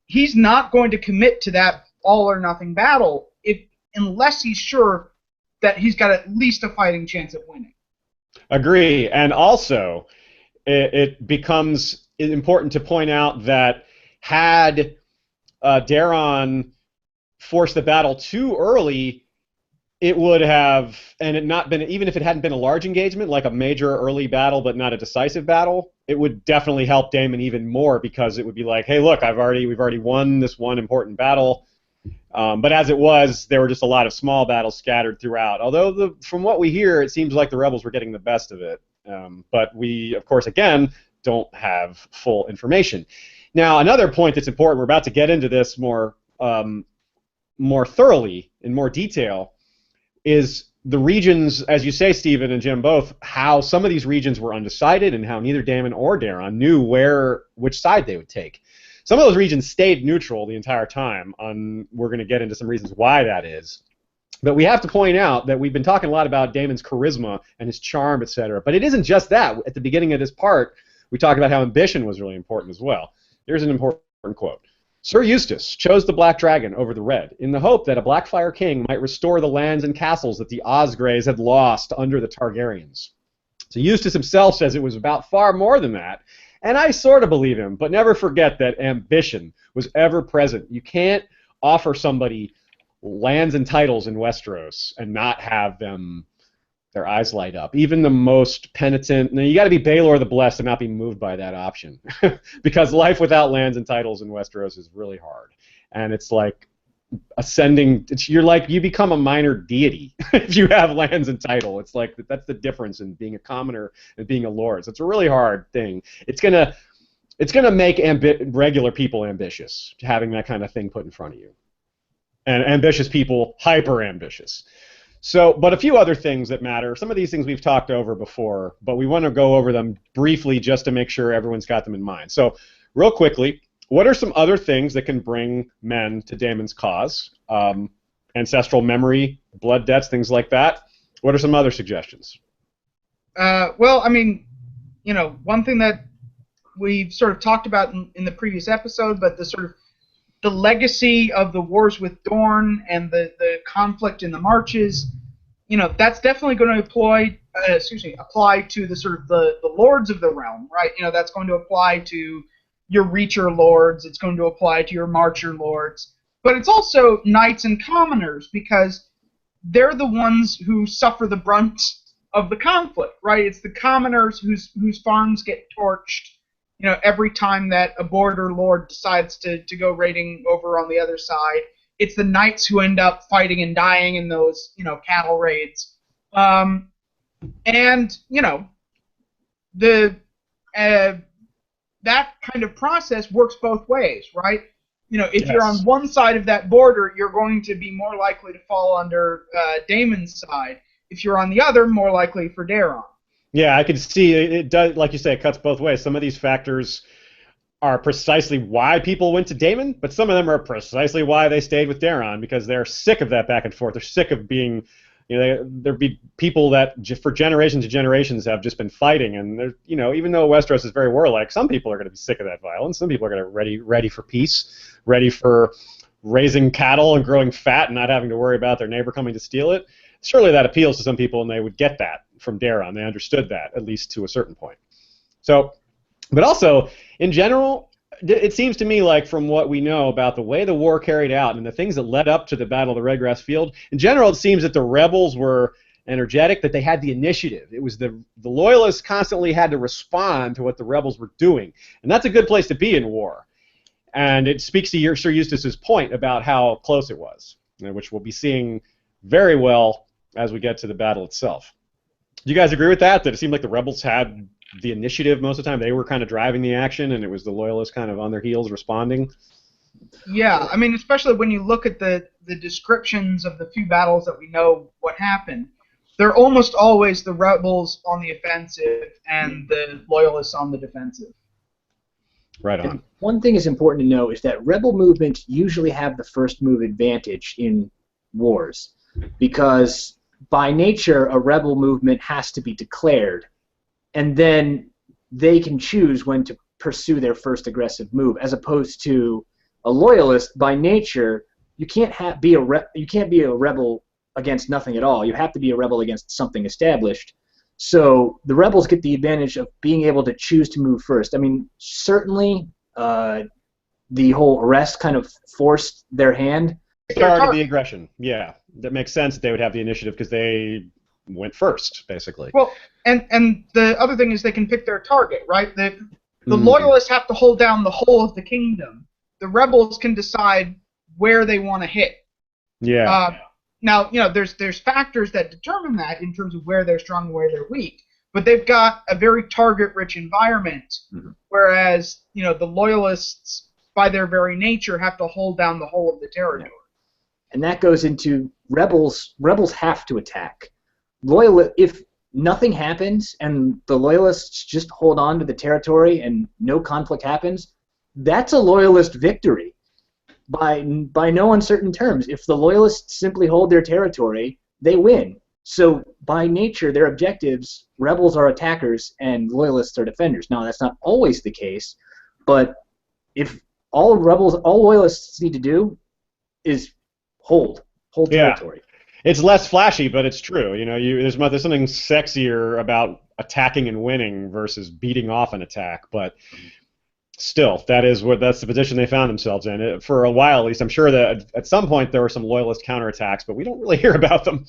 He's not going to commit to that all-or-nothing battle unless he's sure that he's got at least a fighting chance of winning. Agree. And also, it becomes important to point out that had Daeron forced the battle too early, it would have, and it not been, even if it hadn't been a large engagement, like a major early battle but not a decisive battle, it would definitely help Daemon even more, because it would be like, hey, look, we've already won this one important battle. But as it was, there were just a lot of small battles scattered throughout. Although, from what we hear, it seems like the rebels were getting the best of it. But we, of course, again, don't have full information. Now, another point that's important, we're about to get into this more thoroughly, in more detail, is the regions, as you say, Stephen and Jim both, how some of these regions were undecided and how neither Daemon or Daeron knew which side they would take. Some of those regions stayed neutral the entire time. We're going to get into some reasons why that is. But we have to point out that we've been talking a lot about Daemon's charisma and his charm, etc. But it isn't just that. At the beginning of this part, we talked about how ambition was really important as well. Here's an important quote. Sir Eustace chose the Black Dragon over the Red in the hope that a Blackfyre king might restore the lands and castles that the Osgreys had lost under the Targaryens. So Eustace himself says it was about far more than that, and I sort of believe him, but never forget that ambition was ever present. You can't offer somebody lands and titles in Westeros and not have their eyes light up. Even the most penitent, you got to be Baelor the Blessed and not be moved by that option, because life without lands and titles in Westeros is really hard, and it's like ascending. You become a minor deity if you have lands and title. It's like that's the difference in being a commoner and being a lord. So it's a really hard thing. It's gonna make regular people ambitious, having that kind of thing put in front of you, and ambitious people hyper ambitious. So, but a few other things that matter. Some of these things we've talked over before, but we want to go over them briefly just to make sure everyone's got them in mind. So, real quickly, what are some other things that can bring men to Daemon's cause? Ancestral memory, blood debts, things like that. What are some other suggestions? Well, I mean, one thing that we've sort of talked about in the previous episode, but the legacy of the wars with Dorne and the conflict in the marches, that's definitely going to apply to the sort of the lords of the realm, right? That's going to apply to your Reacher lords, it's going to apply to your Marcher lords, but it's also knights and commoners, because they're the ones who suffer the brunt of the conflict, right? It's the commoners whose farms get torched, every time that a border lord decides to go raiding over on the other side. It's the knights who end up fighting and dying in those, cattle raids. That kind of process works both ways, right? If Yes. you're on one side of that border, you're going to be more likely to fall under Daemon's side. If you're on the other, more likely for Daeron. Yeah, I can see it does, like you say, it cuts both ways. Some of these factors are precisely why people went to Daemon, but some of them are precisely why they stayed with Daeron, because they're sick of that back and forth. They're sick of being, there'd be people that for generations and generations have just been fighting, and even though Westeros is very warlike, some people are going to be sick of that violence. Some people are going to ready for peace, ready for raising cattle and growing fat and not having to worry about their neighbor coming to steal it. Surely that appeals to some people, and they would get that from Daeron. They understood that, at least to a certain point. So, but also, in general, it seems to me like, from what we know about the way the war carried out and the things that led up to the Battle of the Redgrass Field, in general, it seems that the rebels were energetic, that they had the initiative. It was the loyalists constantly had to respond to what the rebels were doing, and that's a good place to be in war. And it speaks to Sir Eustace's point about how close it was, which we'll be seeing very well as we get to the battle itself. Do you guys agree with that? That it seemed like the rebels had the initiative most of the time? They were kind of driving the action, and it was the loyalists kind of on their heels responding? Yeah, I mean, especially when you look at the descriptions of the few battles that we know what happened, they're almost always the rebels on the offensive and the loyalists on the defensive. Right on. One thing is important to know is that rebel movements usually have the first move advantage in wars, because by nature a rebel movement has to be declared, and then they can choose when to pursue their first aggressive move, as opposed to a loyalist. By nature, you can't be a rebel against nothing at all. You have to be a rebel against something established. So the rebels get the advantage of being able to choose to move first. I mean, certainly the whole arrest kind of forced their hand. Started the aggression. Yeah, that makes sense that they would have the initiative because they went first, basically. Well, and the other thing is they can pick their target, right? The loyalists have to hold down the whole of the kingdom. The rebels can decide where they want to hit. Yeah. Now, there's factors that determine that in terms of where they're strong and where they're weak, but they've got a very target-rich environment, whereas, the loyalists, by their very nature, have to hold down the whole of the territory. Yeah. And that goes into rebels. Rebels have to attack. If nothing happens and the loyalists just hold on to the territory and no conflict happens, that's a loyalist victory. By no uncertain terms. If the loyalists simply hold their territory, they win. So by nature, their objectives, rebels are attackers and loyalists are defenders. Now, that's not always the case, but if all loyalists need to do is hold territory. It's less flashy, but it's true. There's something sexier about attacking and winning versus beating off an attack, but still, that's the position they found themselves in. For a while, at least, I'm sure that at some point there were some loyalist counterattacks, but we don't really hear about them.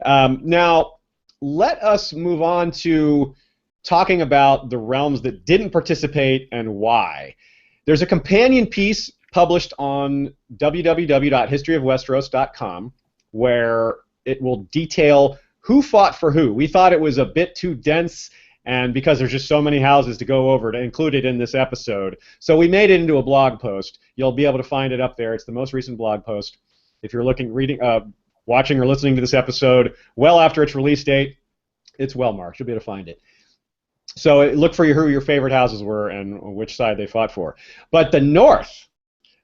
Now, let us move on to talking about the realms that didn't participate and why. There's a companion piece published on www.historyofwesteros.com where it will detail who fought for who. We thought it was a bit too dense, and because there's just so many houses to go over to include it in this episode. So we made it into a blog post. You'll be able to find it up there. It's the most recent blog post. If you're watching or listening to this episode well after its release date, it's well marked. You'll be able to find it. So look for who your favorite houses were and which side they fought for. But the North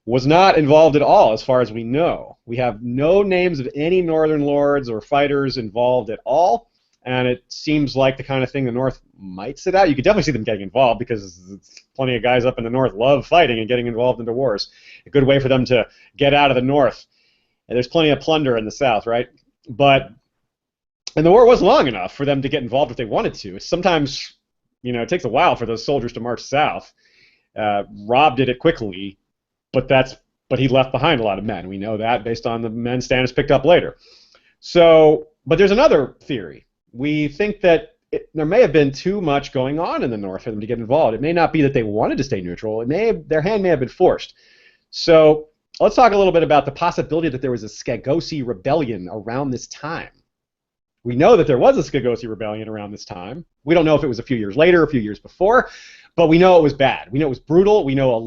was not involved at all, as far as we know. We have no names of any Northern lords or fighters involved at all. And it seems like the kind of thing the North might sit out. You could definitely see them getting involved because plenty of guys up in the North love fighting and getting involved into wars. A good way for them to get out of the North. And there's plenty of plunder in the South, right? And the war wasn't long enough for them to get involved if they wanted to. Sometimes, it takes a while for those soldiers to march south. Robb did it quickly, but he left behind a lot of men. We know that based on the men Stannis picked up later. But there's another theory. We think that there may have been too much going on in the North for them to get involved. It may not be that they wanted to stay neutral. Their hand may have been forced. So let's talk a little bit about the possibility that there was a Skagosi rebellion around this time. We know that there was a Skagosi rebellion around this time. We don't know if it was a few years later, a few years before, but we know it was bad. We know it was brutal. We know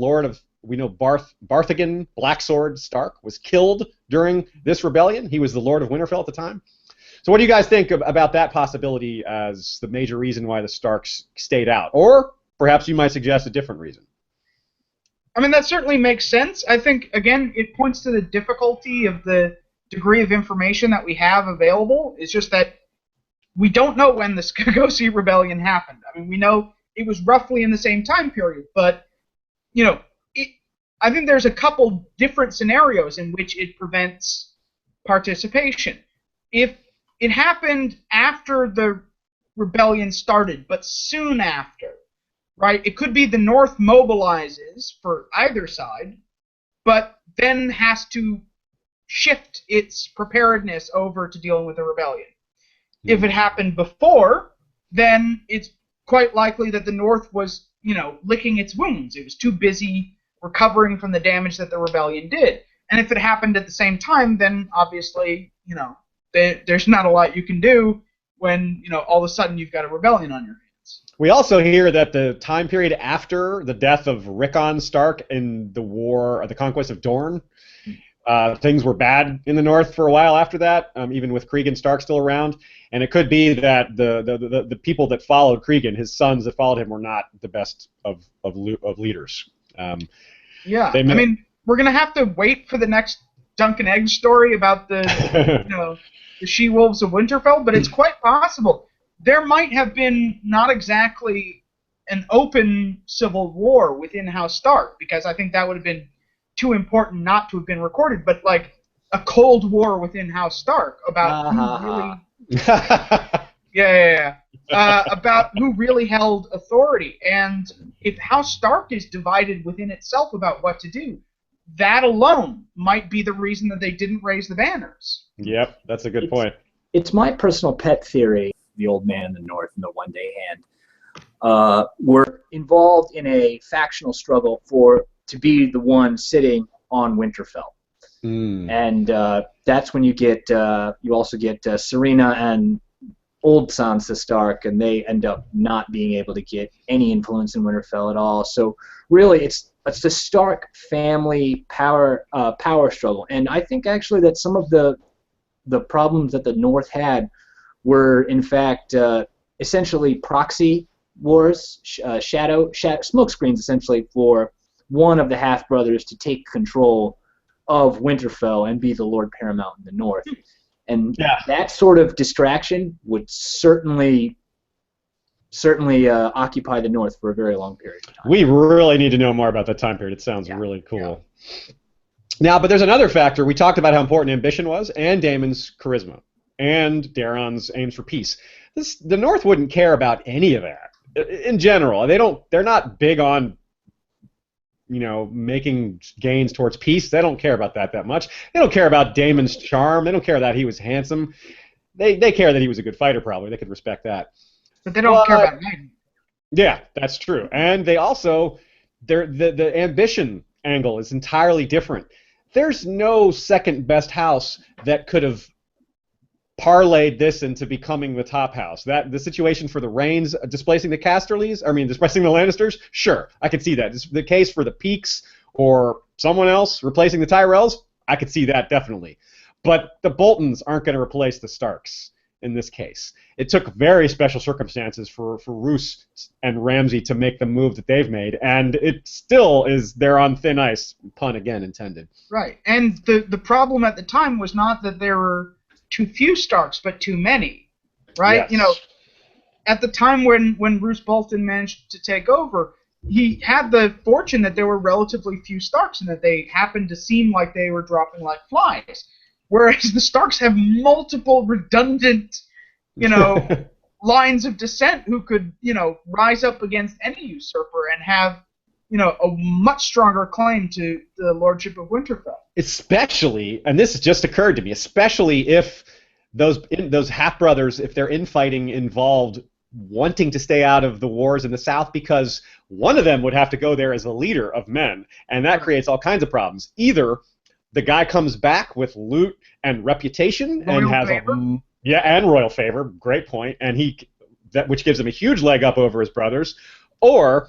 Barthagen Blacksword Stark was killed during this rebellion. He was the Lord of Winterfell at the time. So what do you guys think about that possibility as the major reason why the Starks stayed out? Or perhaps you might suggest a different reason. I mean, that certainly makes sense. I think, again, it points to the difficulty of the degree of information that we have available. It's just that we don't know when the Skagosi Rebellion happened. I mean, we know it was roughly in the same time period, but, I think there's a couple different scenarios in which it prevents participation. If it happened after the rebellion started, but soon after, right? It could be the North mobilizes for either side, but then has to shift its preparedness over to dealing with the rebellion. If it happened before, then it's quite likely that the North was, licking its wounds. It was too busy recovering from the damage that the rebellion did. And if it happened at the same time, then obviously, there's not a lot you can do when, all of a sudden you've got a rebellion on your hands. We also hear that the time period after the death of Rickon Stark in the war, the conquest of Dorne, things were bad in the North for a while after that, even with Cregan Stark still around. And it could be that the people that followed Cregan, his sons that followed him, were not the best of leaders. Yeah, I mean, we're gonna have to wait for the next Dunk and Egg story about the the she-wolves of Winterfell, but it's quite possible there might have been not exactly an open civil war within House Stark, because I think that would have been too important not to have been recorded, but like a Cold War within House Stark about who really about who really held authority. And if House Stark is divided within itself about what to do, that alone might be the reason that they didn't raise the banners. Yep, that's a good point. It's my personal pet theory, the old man in the north and the one-day hand were involved in a factional struggle to be the one sitting on Winterfell. And that's when you also get Serena and old Sansa Stark, and they end up not being able to get any influence in Winterfell at all. So really, it's the Stark family power struggle, and I think actually that some of the problems that the North had were in fact essentially proxy wars, smoke screens essentially for one of the half-brothers to take control of Winterfell and be the Lord Paramount in the North. And that sort of distraction would certainly occupy the North for a very long period of time. We really need to know more about that time period. It sounds really cool. Yeah. Now, but there's another factor. We talked about how important ambition was, and Daemon's charisma, and Daeron's aims for peace. The North wouldn't care about any of that in general. They're not big on making gains towards peace. They don't care about that much. They don't care about Daemon's charm. They don't care that he was handsome. They care that he was a good fighter, probably. They could respect that. But they don't care about men. Yeah, that's true. And they also, the ambition angle is entirely different. There's no second best house that could have parlayed this into becoming the top house. The situation for the Reynes displacing the displacing the Lannisters, sure, I could see that. The case for the Peaks or someone else replacing the Tyrells, I could see that definitely. But the Boltons aren't going to replace the Starks in this case. It took very special circumstances for Roose and Ramsay to make the move that they've made, and it still is, they're on thin ice, pun again intended. Right, and the problem at the time was not that there were too few Starks, but too many, right? Yes. At the time when Roose Bolton managed to take over, he had the fortune that there were relatively few Starks and that they happened to seem like they were dropping like flies. Whereas the Starks have multiple redundant, lines of descent who could, rise up against any usurper and have, a much stronger claim to the lordship of Winterfell. Especially, and this has just occurred to me, especially if those half-brothers, if their infighting involved wanting to stay out of the wars in the South, because one of them would have to go there as a leader of men, and that creates all kinds of problems. Either the guy comes back with loot and reputation and has and royal favor, great point, and which gives him a huge leg up over his brothers, or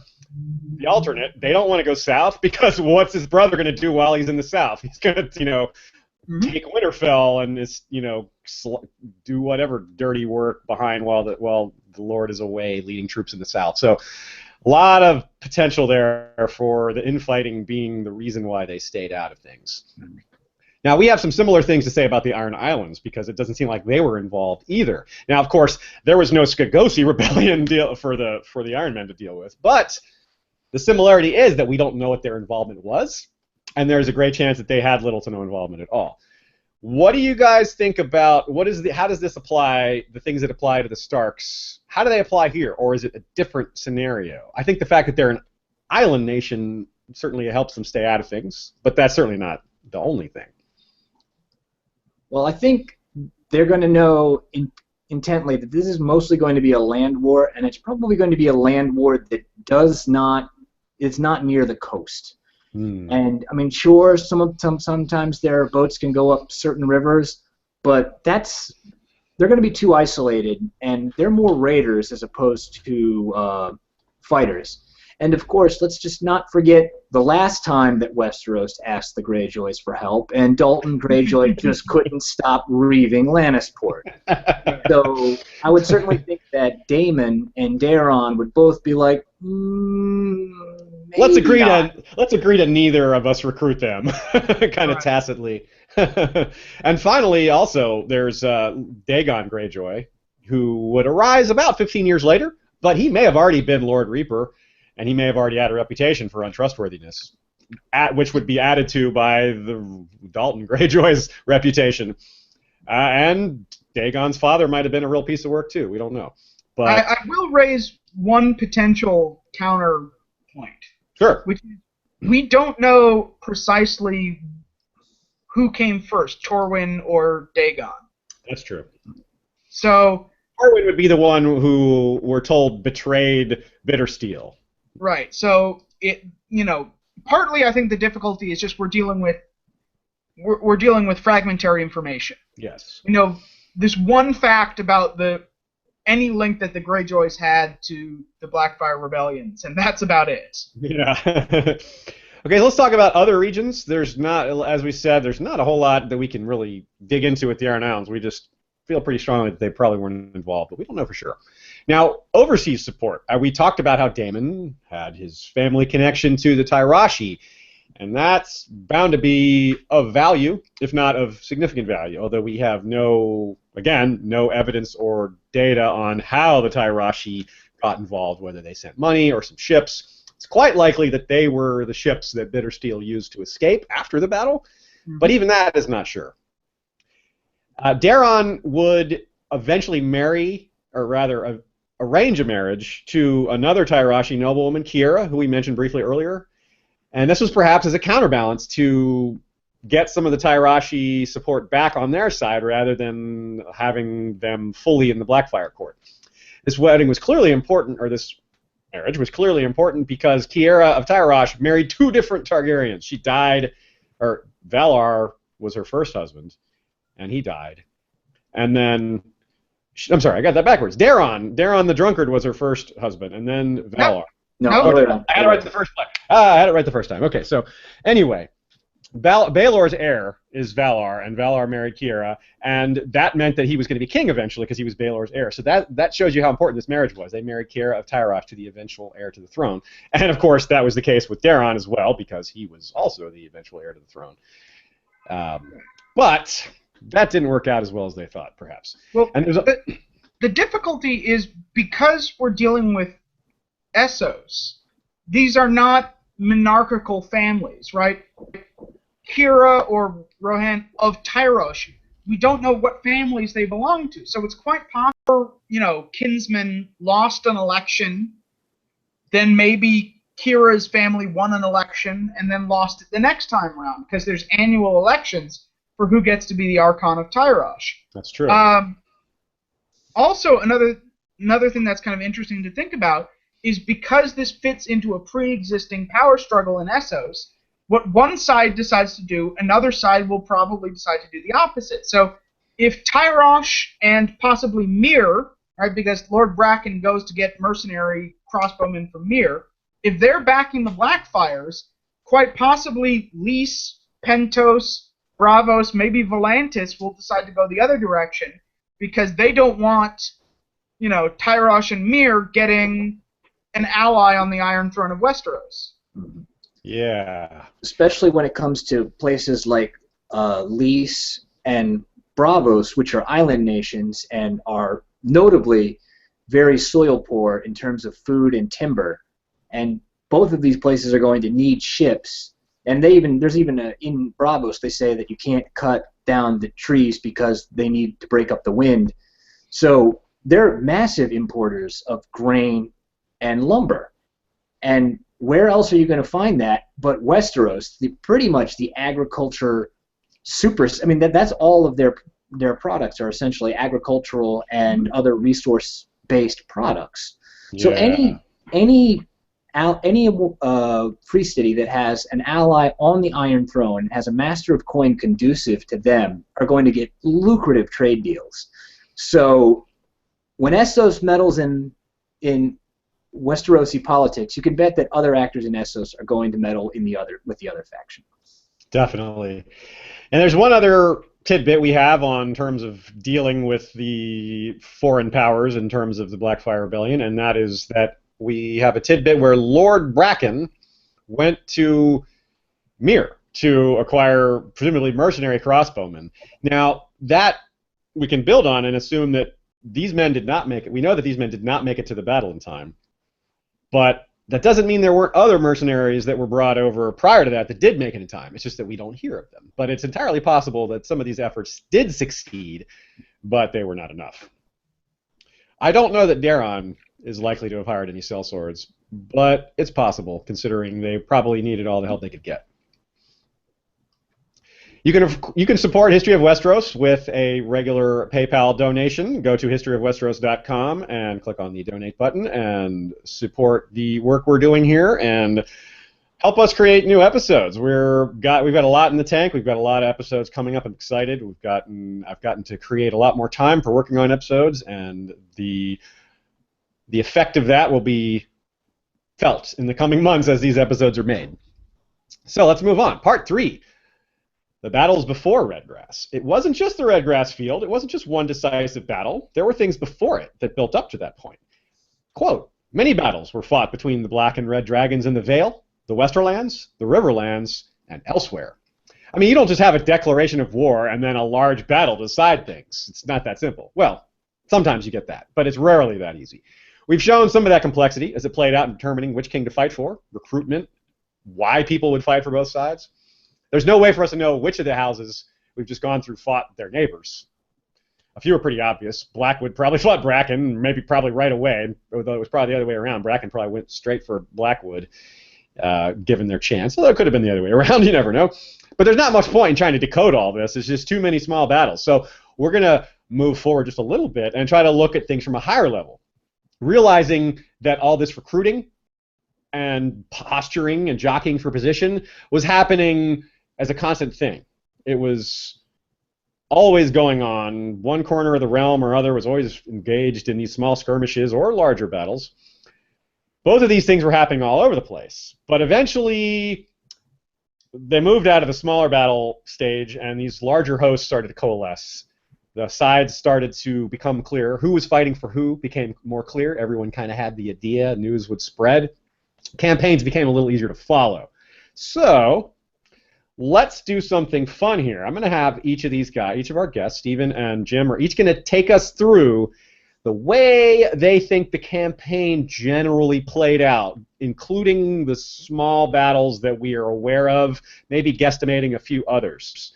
the alternate, they don't want to go south because what's his brother going to do while he's in the South? He's going to, take Winterfell and do whatever dirty work behind while the Lord is away leading troops in the South. So a lot of potential there for the infighting being the reason why they stayed out of things. Now, we have some similar things to say about the Iron Islands because it doesn't seem like they were involved either. Now, of course, there was no Skagosi rebellion deal for the Iron Men to deal with, but the similarity is that we don't know what their involvement was, and there's a great chance that they had little to no involvement at all. What do you guys think about how does this apply, the things that apply to the Starks? How do they apply here, or is it a different scenario? I think the fact that they're an island nation certainly helps them stay out of things, but that's certainly not the only thing. Well, I think they're going to know intently that this is mostly going to be a land war, and it's probably going to be a land war that is not near the coast. And I mean, sure, sometimes their boats can go up certain rivers, but they're going to be too isolated, and they're more raiders as opposed to fighters. And of course, let's just not forget the last time that Westeros asked the Greyjoys for help, and Dalton Greyjoy just couldn't stop reaving Lannisport. So I would certainly think that Daemon and Daeron would both be like, let's agree to neither of us recruit them, kind of tacitly. And finally, also, there's Dagon Greyjoy, who would arise about 15 years later, but he may have already been Lord Reaper, and he may have already had a reputation for untrustworthiness, which would be added to by the Dalton Greyjoy's reputation. And Dagon's father might have been a real piece of work too. We don't know. But I will raise one potential counterpoint. Sure. Which is, we don't know precisely who came first, Torwin or Dagon. That's true. So Torwin would be the one who we're told betrayed Bittersteel. Right. So partly I think the difficulty is just we're dealing with fragmentary information. Yes. This one fact about any link that the Greyjoys had to the Blackfyre rebellions, and that's about it. Yeah. Okay, let's talk about other regions. There's not, as we said, there's not a whole lot that we can really dig into with the Iron Islands. We just feel pretty strongly that they probably weren't involved, but we don't know for sure. Now, overseas support. We talked about how Daemon had his family connection to the Tyroshi, and that's bound to be of value, if not of significant value, although we have no evidence or data on how the Tyroshi got involved, whether they sent money or some ships. It's quite likely that they were the ships that Bittersteel used to escape after the battle, but even that is not sure. Daeron would eventually marry, or rather arrange a marriage to another Tyroshi noblewoman, Kiera, who we mentioned briefly earlier. And this was perhaps as a counterbalance to get some of the Tyroshi support back on their side rather than having them fully in the Blackfyre court. This wedding was clearly important, or this marriage was clearly important because Kiera of Tyrosh married two different Targaryens. She died, or Valar was her first husband, and he died. And then, I'm sorry, I got that backwards. Daeron the drunkard was her first husband, and then Valar. No, I had it right the first time. I had it right the first time. Okay, so anyway, Baelor's heir is Valar, and Valar married Kiera, and that meant that he was going to be king eventually because he was Baelor's heir. So that shows you how important this marriage was. They married Kiera of Tyrosh to the eventual heir to the throne. And of course, that was the case with Daeron as well because he was also the eventual heir to the throne. But that didn't work out as well as they thought, perhaps. Well, and the difficulty is because we're dealing with Essos, these are not monarchical families, right? Kiera or Rohan of Tyrosh, we don't know what families they belong to. So it's quite possible, kinsmen lost an election, then maybe Kiera's family won an election and then lost it the next time around because there's annual elections for who gets to be the Archon of Tyrosh. That's true. Also, another thing that's kind of interesting to think about is because this fits into a pre-existing power struggle in Essos, what one side decides to do, another side will probably decide to do the opposite. So if Tyrosh and possibly Myr, right, because Lord Bracken goes to get mercenary crossbowmen from Myr, if they're backing the Blackfyres, quite possibly Lys, Pentos, Bravos, maybe Volantis will decide to go the other direction because they don't want, Tyrosh and Myr getting an ally on the Iron Throne of Westeros. Yeah. Especially when it comes to places like Lys and Bravos, which are island nations and are notably very soil poor in terms of food and timber. And both of these places are going to need ships. And there's even in Bravos they say that you can't cut down the trees because they need to break up the wind. So they're massive importers of grain and lumber. And where else are you going to find that but Westeros? Pretty much the agriculture that's all of their products are essentially agricultural and other resource-based products. Yeah. So any free city that has an ally on the Iron Throne, has a master of coin conducive to them, are going to get lucrative trade deals. So when Essos meddles in Westerosi politics, you can bet that other actors in Essos are going to meddle with the other faction. Definitely. And there's one other tidbit we have on terms of dealing with the foreign powers in terms of the Blackfyre Rebellion, and that is that we have a tidbit where Lord Bracken went to Myr to acquire presumably mercenary crossbowmen. Now, that we can build on and assume that these men did not make it. We know that these men did not make it to the battle in time. But that doesn't mean there weren't other mercenaries that were brought over prior to that did make it in time. It's just that we don't hear of them. But it's entirely possible that some of these efforts did succeed, but they were not enough. I don't know that Daron is likely to have hired any sellswords, but it's possible, considering they probably needed all the help they could get. You can support History of Westeros with a regular PayPal donation. Go to historyofwesteros.com and click on the donate button and support the work we're doing here and help us create new episodes. We've got a lot in the tank. We've got a lot of episodes coming up. I'm excited. I've gotten to create a lot more time for working on episodes, and the effect of that will be felt in the coming months as these episodes are made. So let's move on. Part 3. The battles before Redgrass. It wasn't just the Redgrass field. It wasn't just one decisive battle. There were things before it that built up to that point. Quote, many battles were fought between the Black and Red Dragons in the Vale, the Westerlands, the Riverlands, and elsewhere. I mean, you don't just have a declaration of war and then a large battle to decide things. It's not that simple. Well, sometimes you get that, but it's rarely that easy. We've shown some of that complexity as it played out in determining which king to fight for, recruitment, why people would fight for both sides. There's no way for us to know which of the houses we've just gone through fought their neighbors. A few are pretty obvious. Blackwood probably fought Bracken, probably right away, although it was probably the other way around. Bracken probably went straight for Blackwood, given their chance. Although it could have been the other way around, you never know. But there's not much point in trying to decode all this. It's just too many small battles. So we're going to move forward just a little bit and try to look at things from a higher level, realizing that all this recruiting and posturing and jockeying for position was happening as a constant thing. It was always going on. One corner of the realm or other was always engaged in these small skirmishes or larger battles. Both of these things were happening all over the place. But eventually, they moved out of the smaller battle stage, and these larger hosts started to coalesce. The sides started to become clear. Who was fighting for who became more clear. Everyone kind of had the idea. News would spread. Campaigns became a little easier to follow. So let's do something fun here. I'm going to have each of our guests, Stephen and Jim, are each going to take us through the way they think the campaign generally played out, including the small battles that we are aware of, maybe guesstimating a few others.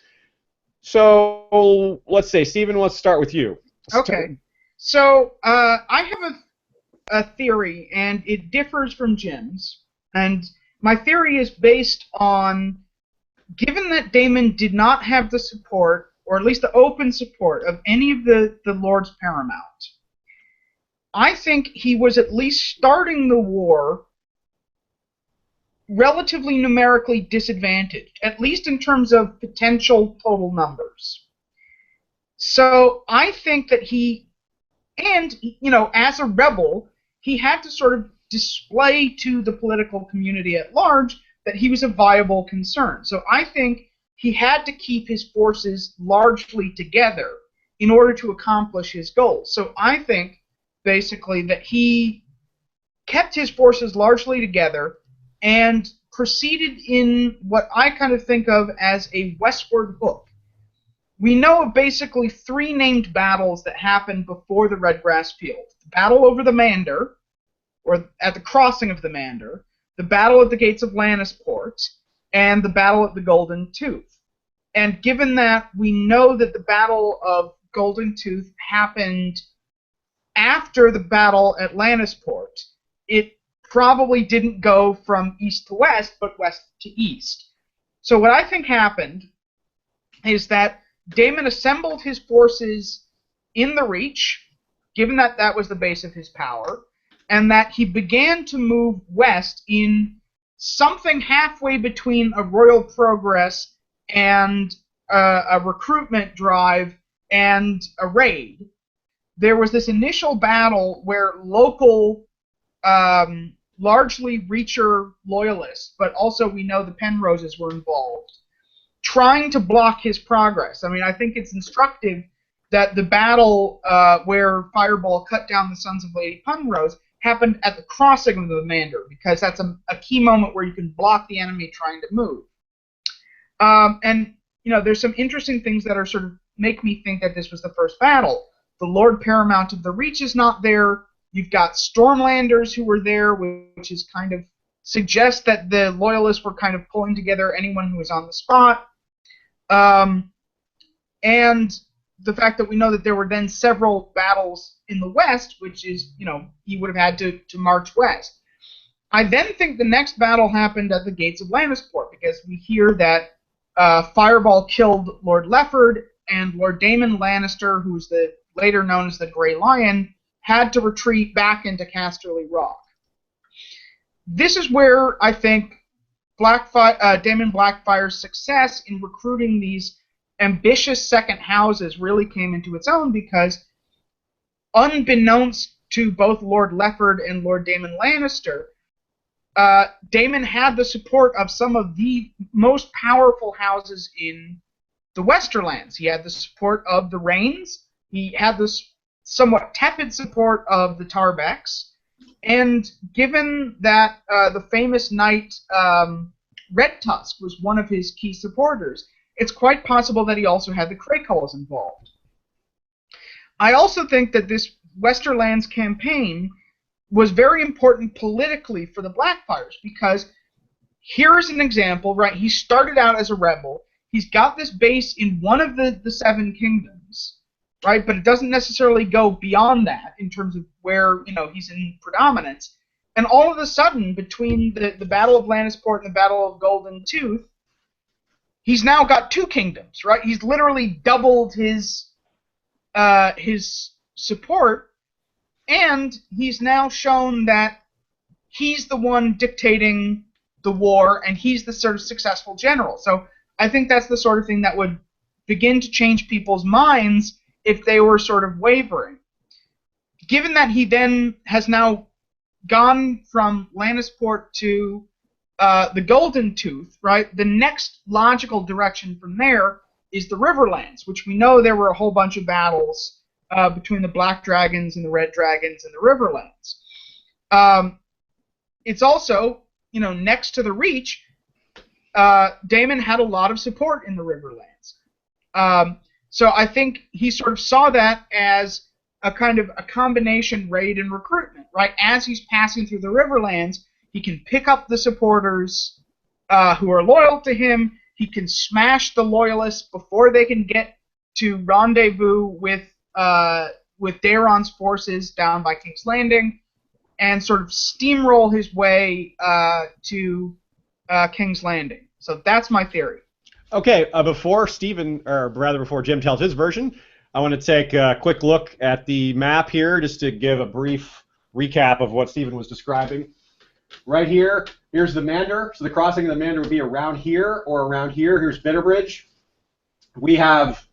So let's say, Stephen, let's start with you. Okay. So I have a theory, and it differs from Jim's. And my theory is based on, given that Daemon did not have the support, or at least the open support, of any of the Lords Paramount, I think he was at least starting the war relatively numerically disadvantaged, at least in terms of potential total numbers. So I think that as a rebel, he had to sort of display to the political community at large that he was a viable concern. So I think he had to keep his forces largely together in order to accomplish his goals. So I think, basically, that he kept his forces largely together and proceeded in what I kind of think of as a westward hook. We know of basically 3 named battles that happened before the Redgrass field. The battle over the Mander, or at the crossing of the Mander, the battle at the gates of Lannisport, and the battle at the Golden Tooth. And given that we know that the battle of Golden Tooth happened after the battle at Lannisport, it probably didn't go from east to west, but west to east. So what I think happened is that Daemon assembled his forces in the Reach, given that that was the base of his power, and that he began to move west in something halfway between a royal progress and a recruitment drive and a raid. There was this initial battle where local largely Reacher loyalists, but also we know the Penroses were involved, trying to block his progress. I mean, I think it's instructive that the battle where Fireball cut down the Sons of Lady Penrose happened at the crossing of the Mander, because that's a key moment where you can block the enemy trying to move. And, you know, there's some interesting things that are sort of make me think that this was the first battle. The Lord Paramount of the Reach is not there. You've got Stormlanders who were there, which is kind of suggests that the Loyalists were kind of pulling together anyone who was on the spot. And the fact that we know that there were then several battles in the west, which is, you know, he would have had to march west. I then think the next battle happened at the gates of Lannisport, because we hear that Fireball killed Lord Lefford, and Lord Daemon Lannister, who's later known as the Grey Lion, had to retreat back into Casterly Rock. This is where I think Daemon Blackfyre's success in recruiting these ambitious second houses really came into its own, because unbeknownst to both Lord Lefford and Lord Daemon Lannister, Daemon had the support of some of the most powerful houses in the Westerlands. He had the support of the Rains, he had the somewhat tepid support of the Tarbecks, and given that the famous knight Red Tusk was one of his key supporters, it's quite possible that he also had the Crayculls involved. I also think that this Westerlands campaign was very important politically for the Blackfyres, because here's an example, right? He started out as a rebel. He's got this base in one of the Seven Kingdoms, right? But it doesn't necessarily go beyond that in terms of where, you know, he's in predominance. And all of a sudden, between the Battle of Lannisport and the Battle of Golden Tooth, he's now got two kingdoms, right? He's literally doubled his support, and he's now shown that he's the one dictating the war, and he's the sort of successful general. So I think that's the sort of thing that would begin to change people's minds if they were sort of wavering. Given that he then has now gone from Lannisport to the Golden Tooth, right, the next logical direction from there is the Riverlands, which we know there were a whole bunch of battles between the Black Dragons and the Red Dragons and the Riverlands. It's also, you know, next to the Reach, Daemon had a lot of support in the Riverlands. So I think he sort of saw that as a kind of a combination raid and recruitment, right? As he's passing through the Riverlands, he can pick up the supporters who are loyal to him. He can smash the loyalists before they can get to rendezvous with Daeron's forces down by King's Landing, and sort of steamroll his way to King's Landing. So that's my theory. Okay, before Jim tells his version, I want to take a quick look at the map here, just to give a brief recap of what Stephen was describing. Right here, here's the Mander. So the crossing of the Mander would be around here or around here. Here's Bitterbridge. We have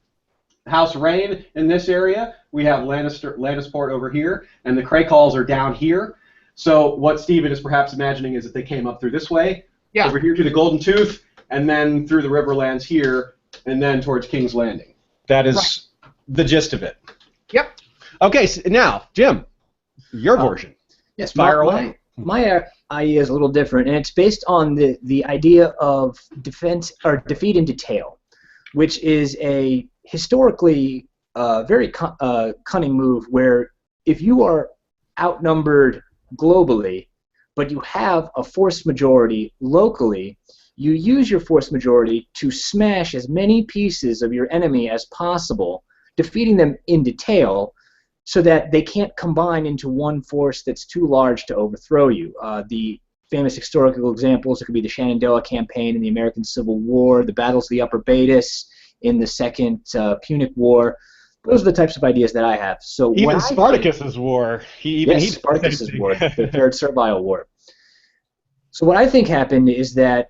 House Rain in this area. We have Lannisport over here, and the Crayculls are down here. So what Stephen is perhaps imagining is that they came up through this way, over here to the Golden Tooth, and then through the Riverlands here, and then towards King's Landing. That is the gist of it. Yep. Okay, so now, Jim, your version. Yes, Fire away. My idea is a little different, and it's based on the idea of defeat in detail, which is a historically very cunning move where if you are outnumbered globally, but you have a force majority locally, you use your force majority to smash as many pieces of your enemy as possible, defeating them in detail, so that they can't combine into one force that's too large to overthrow you. The famous historical examples, it could be the Shenandoah campaign in the American Civil War, the battles of the Upper Baetis in the Second Punic War. Those are the types of ideas that I have. So even Spartacus's war. Spartacus's war, the Third Servile War. So what I think happened is that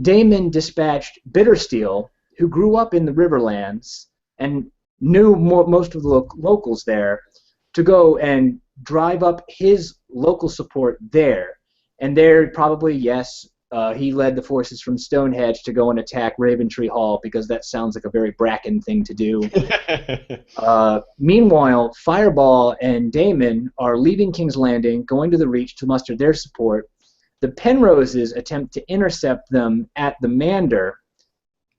Daemon dispatched Bittersteel, who grew up in the Riverlands and knew most of the locals there, to go and drive up his local support there. And there probably, yes, he led the forces from Stonehenge to go and attack Raventree Hall, because that sounds like a very Bracken thing to do. Meanwhile, Fireball and Daemon are leaving King's Landing, going to the Reach to muster their support. The Penroses attempt to intercept them at the Mander,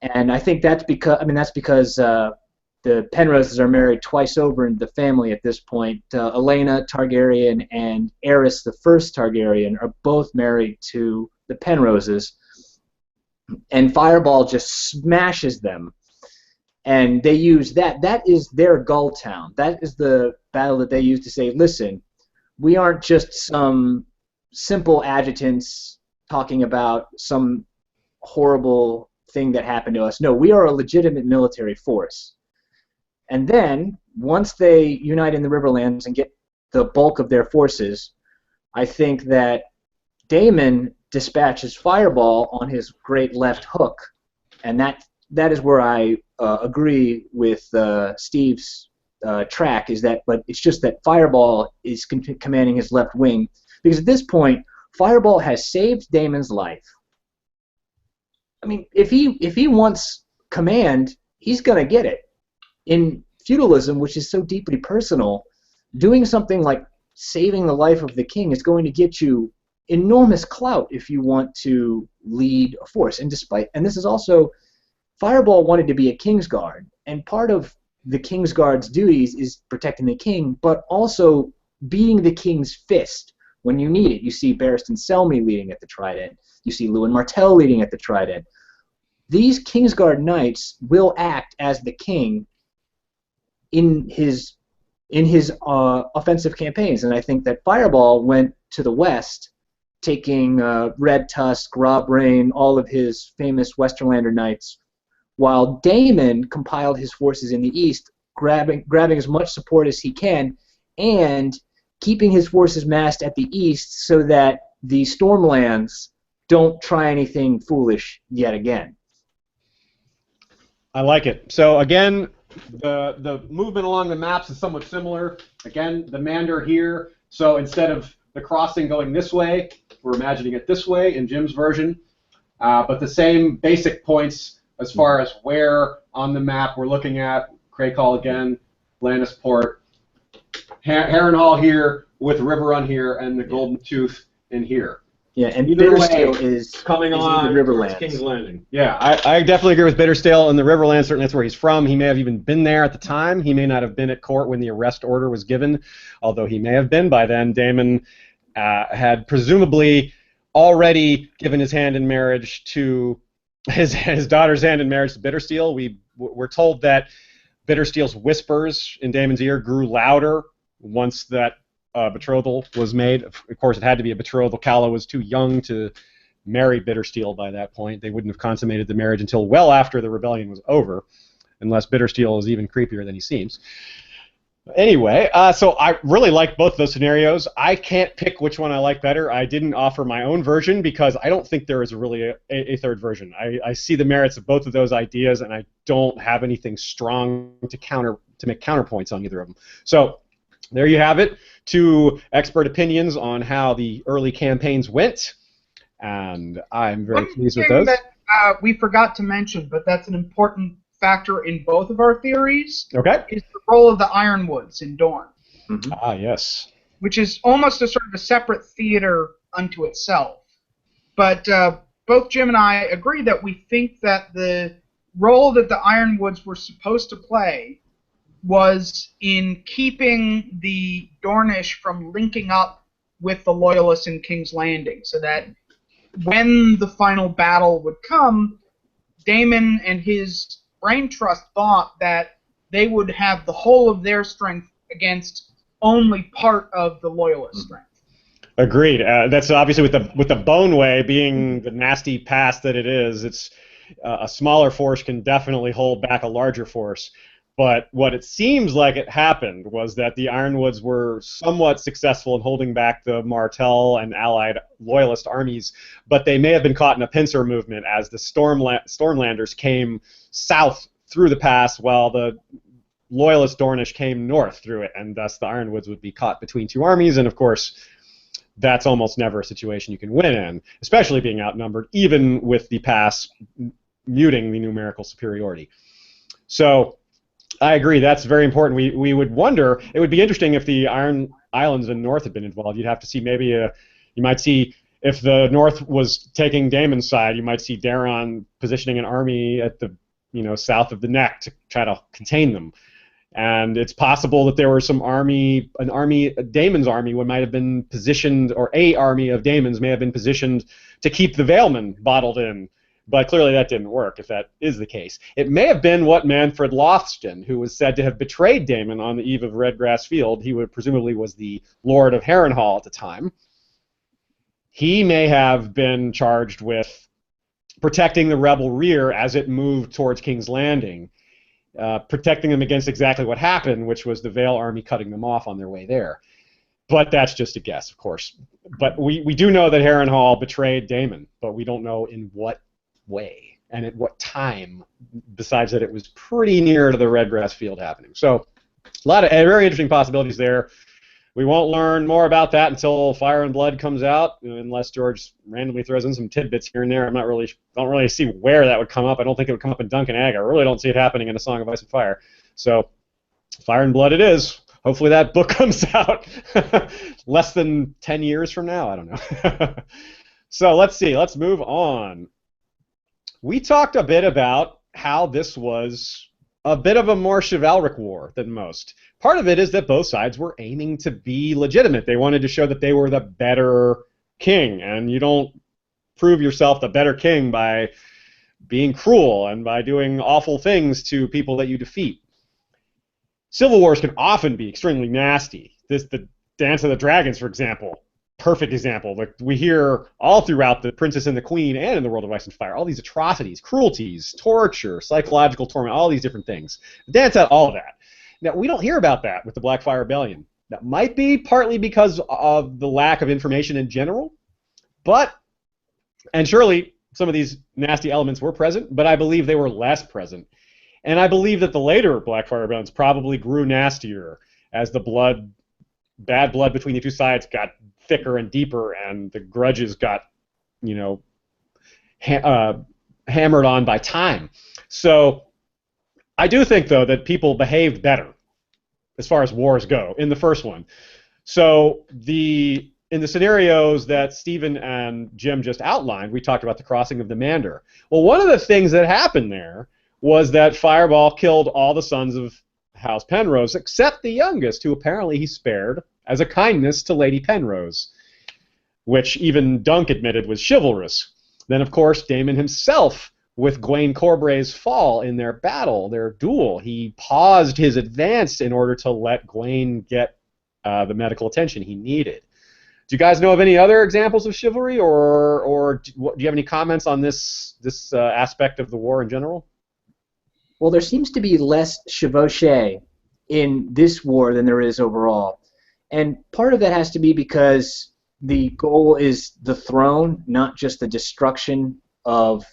and I think that's because the Penroses are married twice over in the family at this point. Elena Targaryen and Aerys the First Targaryen are both married to the Penroses, and Fireball just smashes them. And they use that. That is their Gull Town. That is the battle that they use to say, listen, we aren't just some simple adjutants talking about some horrible thing that happened to us. No, we are a legitimate military force. And then, once they unite in the Riverlands and get the bulk of their forces, I think that Daemon dispatches Fireball on his great left hook. And that is where I agree with Steve's track, but it's just that Fireball is commanding his left wing, because at this point, Fireball has saved Daemon's life. I mean, if he wants command, he's going to get it. In feudalism, which is so deeply personal, doing something like saving the life of the king is going to get you enormous clout if you want to lead a force. And this is also, Fireball wanted to be a Kingsguard, and part of the Kingsguard's duties is protecting the king, but also being the king's fist when you need it. You see Barristan Selmy leading at the Trident. You see Lewin Martell leading at the Trident. These Kingsguard knights will act as the king in his offensive campaigns, and I think that Fireball went to the west, taking Red Tusk, Rob Rain, all of his famous Westerlander knights, while Daemon compiled his forces in the east, grabbing as much support as he can, and keeping his forces massed at the east so that the Stormlands don't try anything foolish yet again. I like it. So again, the movement along the maps is somewhat similar. Again, the Mander here. So instead of the crossing going this way, we're imagining it this way in Jim's version. But the same basic points as far as where on the map we're looking at. Craycall again, Lannisport, Harrenhal here with Riverrun here, and the Golden Tooth in here. Yeah, and Bittersteel is coming on in the Riverlands. King's Landing. Yeah, I definitely agree with Bittersteel in the Riverlands. Certainly that's where he's from. He may have even been there at the time. He may not have been at court when the arrest order was given, although he may have been by then. Daemon had presumably already given his hand in marriage to his daughter's hand in marriage to Bittersteel. We're told that Bittersteel's whispers in Daemon's ear grew louder once that betrothal was made. Of course, it had to be a betrothal. Calla was too young to marry Bittersteel by that point. They wouldn't have consummated the marriage until well after the rebellion was over, unless Bittersteel is even creepier than he seems. Anyway, so I really like both those scenarios. I can't pick which one I like better. I didn't offer my own version because I don't think there is really a third version. I see the merits of both of those ideas, and I don't have anything strong to make counterpoints on either of them. So there you have it. 2 expert opinions on how the early campaigns went, and I'm very pleased with those. That we forgot to mention, but that's an important factor in both of our theories. Okay. Is the role of the Ironwoods in Dorne. Mm-hmm. Ah, yes. Which is almost a sort of a separate theater unto itself. But both Jim and I agree that we think that the role that the Ironwoods were supposed to play was in keeping the Dornish from linking up with the Loyalists in King's Landing, so that when the final battle would come, Daemon and his brain trust thought that they would have the whole of their strength against only part of the Loyalist strength. Agreed. That's obviously with the Boneway being the nasty pass that it is. It's a smaller force can definitely hold back a larger force. But what it seems like it happened was that the Ironwoods were somewhat successful in holding back the Martell and allied Loyalist armies, but they may have been caught in a pincer movement as the Stormlanders came south through the pass while the loyalist Dornish came north through it, and thus the Ironwoods would be caught between two armies, and of course, that's almost never a situation you can win in, especially being outnumbered, even with the pass muting the numerical superiority. So I agree, that's very important. We would wonder, it would be interesting if the Iron Islands in North had been involved. You'd have to see maybe, you might see, if the North was taking Daemon's side, you might see Daeron positioning an army at the, south of the Neck to try to contain them. And it's possible that there were some Daemon's army might have been positioned, or a army of Daemon's may have been positioned to keep the Valemen bottled in. But clearly that didn't work, if that is the case. It may have been what Manfred Lothston, who was said to have betrayed Daemon on the eve of Redgrass Field, he presumably was the Lord of Harrenhal at the time. He may have been charged with protecting the rebel rear as it moved towards King's Landing, protecting them against exactly what happened, which was the Vale army cutting them off on their way there. But that's just a guess, of course. But we do know that Harrenhal betrayed Daemon, but we don't know in what way and at what time, besides that it was pretty near to the Redgrass Field happening. So a lot of very interesting possibilities there. We won't learn more about that until Fire and Blood comes out, unless George randomly throws in some tidbits here and there. Don't really see where that would come up. I don't think it would come up in Dunk and Egg. I really don't see it happening in A Song of Ice and Fire. So Fire and Blood it is. Hopefully that book comes out less than 10 years from now. I don't know. So let's see. Let's move on. We talked a bit about how this was a bit of a more chivalric war than most. Part of it is that both sides were aiming to be legitimate. They wanted to show that they were the better king, and you don't prove yourself the better king by being cruel and by doing awful things to people that you defeat. Civil wars can often be extremely nasty. The Dance of the Dragons, for example, perfect example. Like we hear all throughout The Princess and the Queen and in The World of Ice and Fire, all these atrocities, cruelties, torture, psychological torment, all these different things. The Dance had all of that. Now, we don't hear about that with the Blackfyre Rebellion. That might be partly because of the lack of information in general, and surely some of these nasty elements were present, but I believe they were less present. And I believe that the later Blackfyre Rebellions probably grew nastier as the bad blood between the two sides got thicker and deeper, and the grudges got, hammered on by time. So I do think, though, that people behaved better as far as wars go in the first one. So in the scenarios that Stephen and Jim just outlined, we talked about the crossing of the Mander. Well, one of the things that happened there was that Fireball killed all the sons of House Penrose except the youngest, who apparently he spared as a kindness to Lady Penrose, which even Dunk admitted was chivalrous. Then, of course, Daemon himself, with Gwaine Corbray's fall in their battle, their duel, he paused his advance in order to let Gwaine get the medical attention he needed. Do you guys know of any other examples of chivalry, or do you have any comments on this aspect of the war in general? Well, there seems to be less chevauchée in this war than there is overall. And part of that has to be because the goal is the throne, not just the destruction of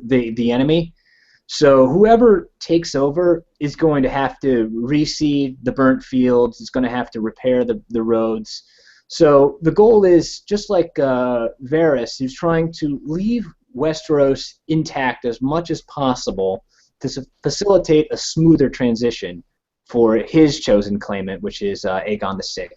the enemy. So whoever takes over is going to have to reseed the burnt fields, is going to have to repair the roads. So the goal is, just like Varys, who's trying to leave Westeros intact as much as possible to facilitate a smoother transition for his chosen claimant, which is Aegon VI.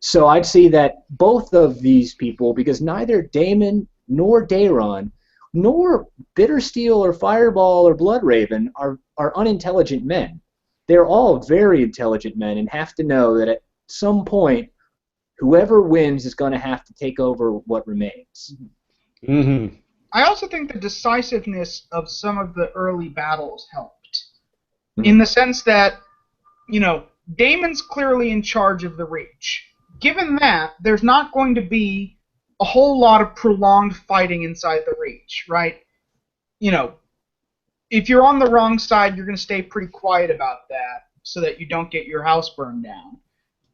So I'd say that both of these people, because neither Daemon nor Daeron, nor Bittersteel or Fireball or Bloodraven are unintelligent men. They're all very intelligent men and have to know that at some point, whoever wins is going to have to take over what remains. Mm-hmm. I also think the decisiveness of some of the early battles helped, in the sense that, Daemon's clearly in charge of the Reach. Given that, there's not going to be a whole lot of prolonged fighting inside the Reach, right? If you're on the wrong side, you're going to stay pretty quiet about that so that you don't get your house burned down.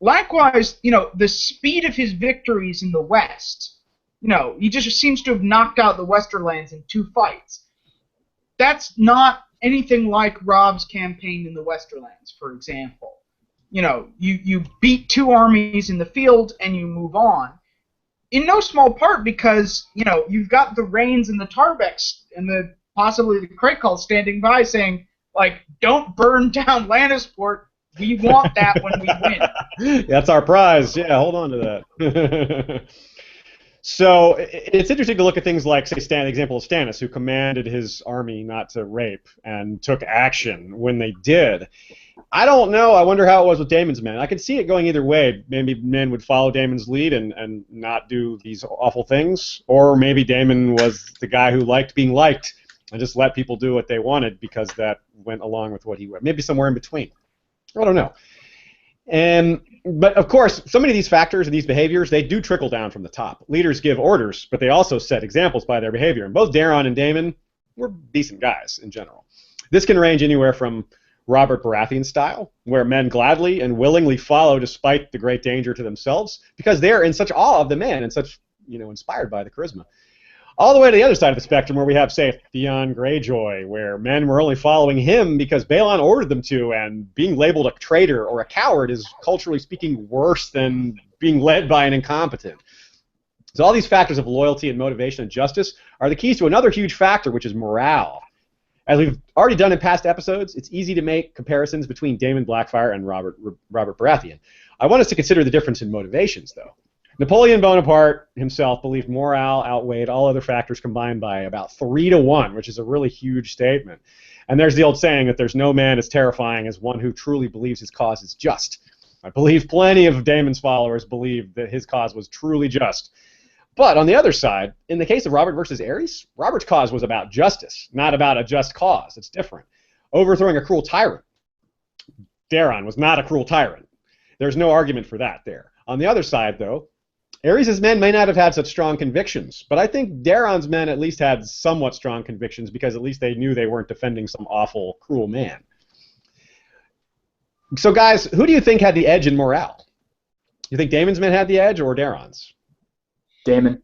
Likewise, the speed of his victories in the West, he just seems to have knocked out the Westerlands in 2 fights. That's not anything like Robb's campaign in the Westerlands, for example. You know, you beat 2 armies in the field and you move on. In no small part because, you know, you've got the Rains and the Tarbex and possibly the Kraykul standing by saying, like, don't burn down Lannisport. We want that when we win. That's our prize. Yeah, hold on to that. So it's interesting to look at things like, say, the example of Stannis, who commanded his army not to rape and took action when they did. I don't know. I wonder how it was with Daemon's men. I could see it going either way. Maybe men would follow Daemon's lead and not do these awful things, or maybe Daemon was the guy who liked being liked and just let people do what they wanted because that went along with what he wanted. Maybe somewhere in between. I don't know. But of course, so many of these factors and these behaviors, they do trickle down from the top. Leaders give orders, but they also set examples by their behavior. And both Daeron and Daemon were decent guys in general. This can range anywhere from Robert Baratheon style, where men gladly and willingly follow despite the great danger to themselves, because they're in such awe of the man and such, you know, inspired by the charisma. All the way to the other side of the spectrum, where we have, say, Theon Greyjoy, where men were only following him because Balon ordered them to, and being labeled a traitor or a coward is, culturally speaking, worse than being led by an incompetent. So all these factors of loyalty and motivation and justice are the keys to another huge factor, which is morale. As we've already done in past episodes, it's easy to make comparisons between Daemon Blackfyre and Robert Baratheon. I want us to consider the difference in motivations, though. Napoleon Bonaparte himself believed morale outweighed all other factors combined by about 3-to-1, which is a really huge statement. And there's the old saying that there's no man as terrifying as one who truly believes his cause is just. I believe plenty of Daemon's followers believed that his cause was truly just. But on the other side, in the case of Robert versus Aerys, Robert's cause was about justice, not about a just cause. It's different. Overthrowing a cruel tyrant. Daeron was not a cruel tyrant. There's no argument for that there. On the other side, though, Aerys' men may not have had such strong convictions, but I think Daeron's men at least had somewhat strong convictions because at least they knew they weren't defending some awful, cruel man. So, guys, who do you think had the edge in morale? You think Daemon's men had the edge or Daeron's? Daemon.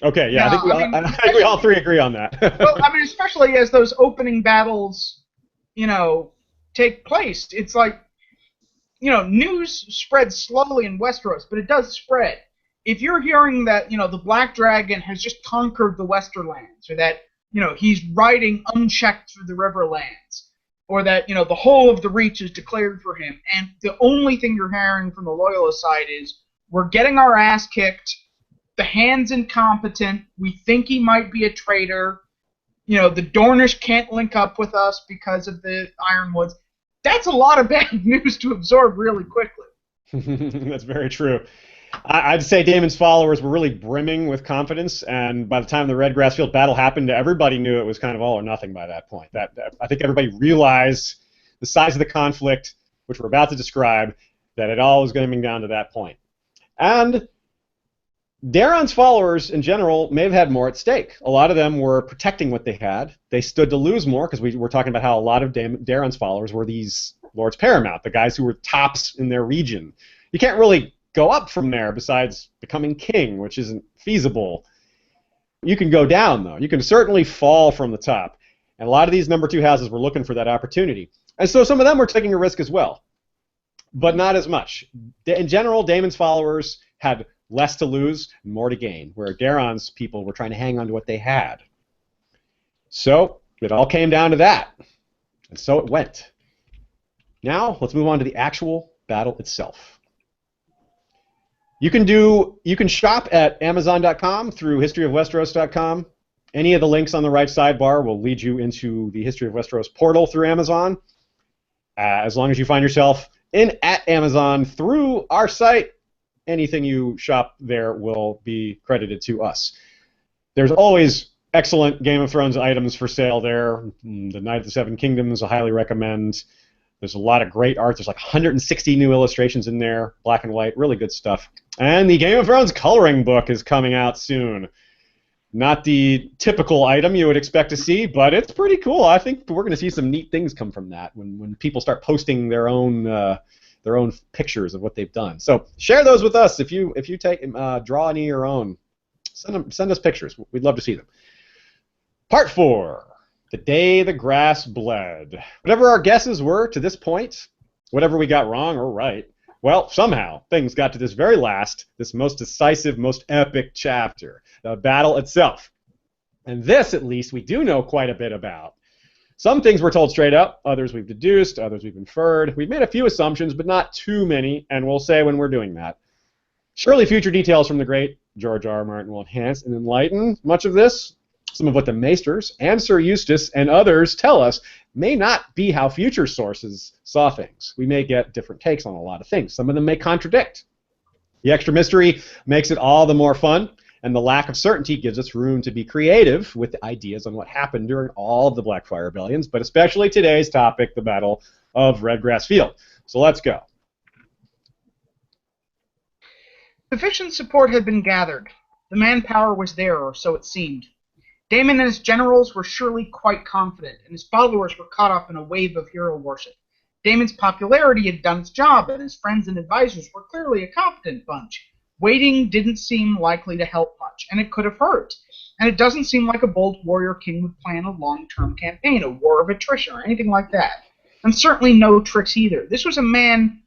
Okay, yeah, No, I think we all three agree on that. Well, I mean, especially as those opening battles, you know, take place, it's like, you know, news spreads slowly in Westeros, but it does spread. If you're hearing that, you know, the Black Dragon has just conquered the Westerlands, or that, you know, he's riding unchecked through the Riverlands, or that, you know, the whole of the Reach is declared for him, and the only thing you're hearing from the Loyalist side is, we're getting our ass kicked, the Hand's incompetent, we think he might be a traitor, you know, the Dornish can't link up with us because of the Ironwoods. That's a lot of bad news to absorb really quickly. That's very true. I'd say Daemon's followers were really brimming with confidence, and by the time the Redgrass Field battle happened, everybody knew it was kind of all or nothing by that point. I think everybody realized the size of the conflict, which we're about to describe, that it all was going to be down to that point. And Daeron's followers, in general, may have had more at stake. A lot of them were protecting what they had. They stood to lose more, because we're talking about how a lot of Daeron's followers were these Lords Paramount, the guys who were tops in their region. You can't really go up from there besides becoming king, which isn't feasible. You can go down, though. You can certainly fall from the top. And a lot of these number 2 houses were looking for that opportunity. And so some of them were taking a risk as well, but not as much. In general, Daemon's followers had less to lose and more to gain, where Daeron's people were trying to hang on to what they had. So it all came down to that. And so it went. Now let's move on to the actual battle itself. You can shop at Amazon.com through historyofwesteros.com. Any of the links on the right sidebar will lead you into the History of Westeros portal through Amazon. As long as you find yourself at Amazon through our site, anything you shop there will be credited to us. There's always excellent Game of Thrones items for sale there. The Night of the Seven Kingdoms I highly recommend. There's a lot of great art. There's like 160 new illustrations in there, black and white, really good stuff. And the Game of Thrones coloring book is coming out soon. Not the typical item you would expect to see, but it's pretty cool. I think we're going to see some neat things come from that when people start posting their own pictures of what they've done. So share those with us if you draw any of your own. Send us pictures. We'd love to see them. Part 4. The day the grass bled. Whatever our guesses were to this point, whatever we got wrong or right, well, somehow things got to this very last, this most decisive, most epic chapter, the battle itself. And this, at least, we do know quite a bit about. Some things we're told straight up, others we've deduced, others we've inferred. We've made a few assumptions, but not too many, and we'll say when we're doing that. Surely future details from the great George R. R. Martin will enhance and enlighten much of this. Some of what the Maesters and Sir Eustace and others tell us may not be how future sources saw things. We may get different takes on a lot of things. Some of them may contradict. The extra mystery makes it all the more fun, and the lack of certainty gives us room to be creative with ideas on what happened during all of the Blackfyre rebellions, but especially today's topic, the Battle of Redgrass Field. So let's go. Sufficient support had been gathered. The manpower was there, or so it seemed. Daemon and his generals were surely quite confident, and his followers were caught up in a wave of hero worship. Daemon's popularity had done its job, and his friends and advisors were clearly a competent bunch. Waiting didn't seem likely to help much, and it could have hurt. And it doesn't seem like a bold warrior king would plan a long-term campaign, a war of attrition, or anything like that. And certainly no tricks either. This was a man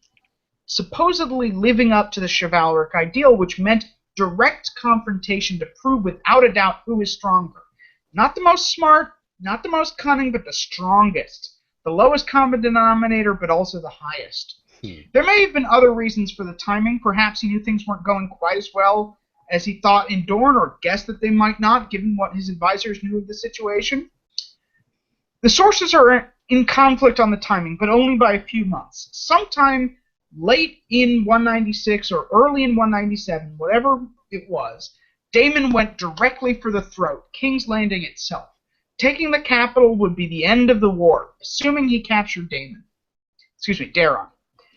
supposedly living up to the chivalric ideal, which meant direct confrontation to prove without a doubt who is stronger. Not the most smart, not the most cunning, but the strongest. The lowest common denominator, but also the highest. There may have been other reasons for the timing. Perhaps he knew things weren't going quite as well as he thought in Dorne, or guessed that they might not, given what his advisors knew of the situation. The sources are in conflict on the timing, but only by a few months. Sometime late in 196 or early in 197, whatever it was, Daemon went directly for the throat, King's Landing itself. Taking the capital would be the end of the war, assuming he captured Daeron.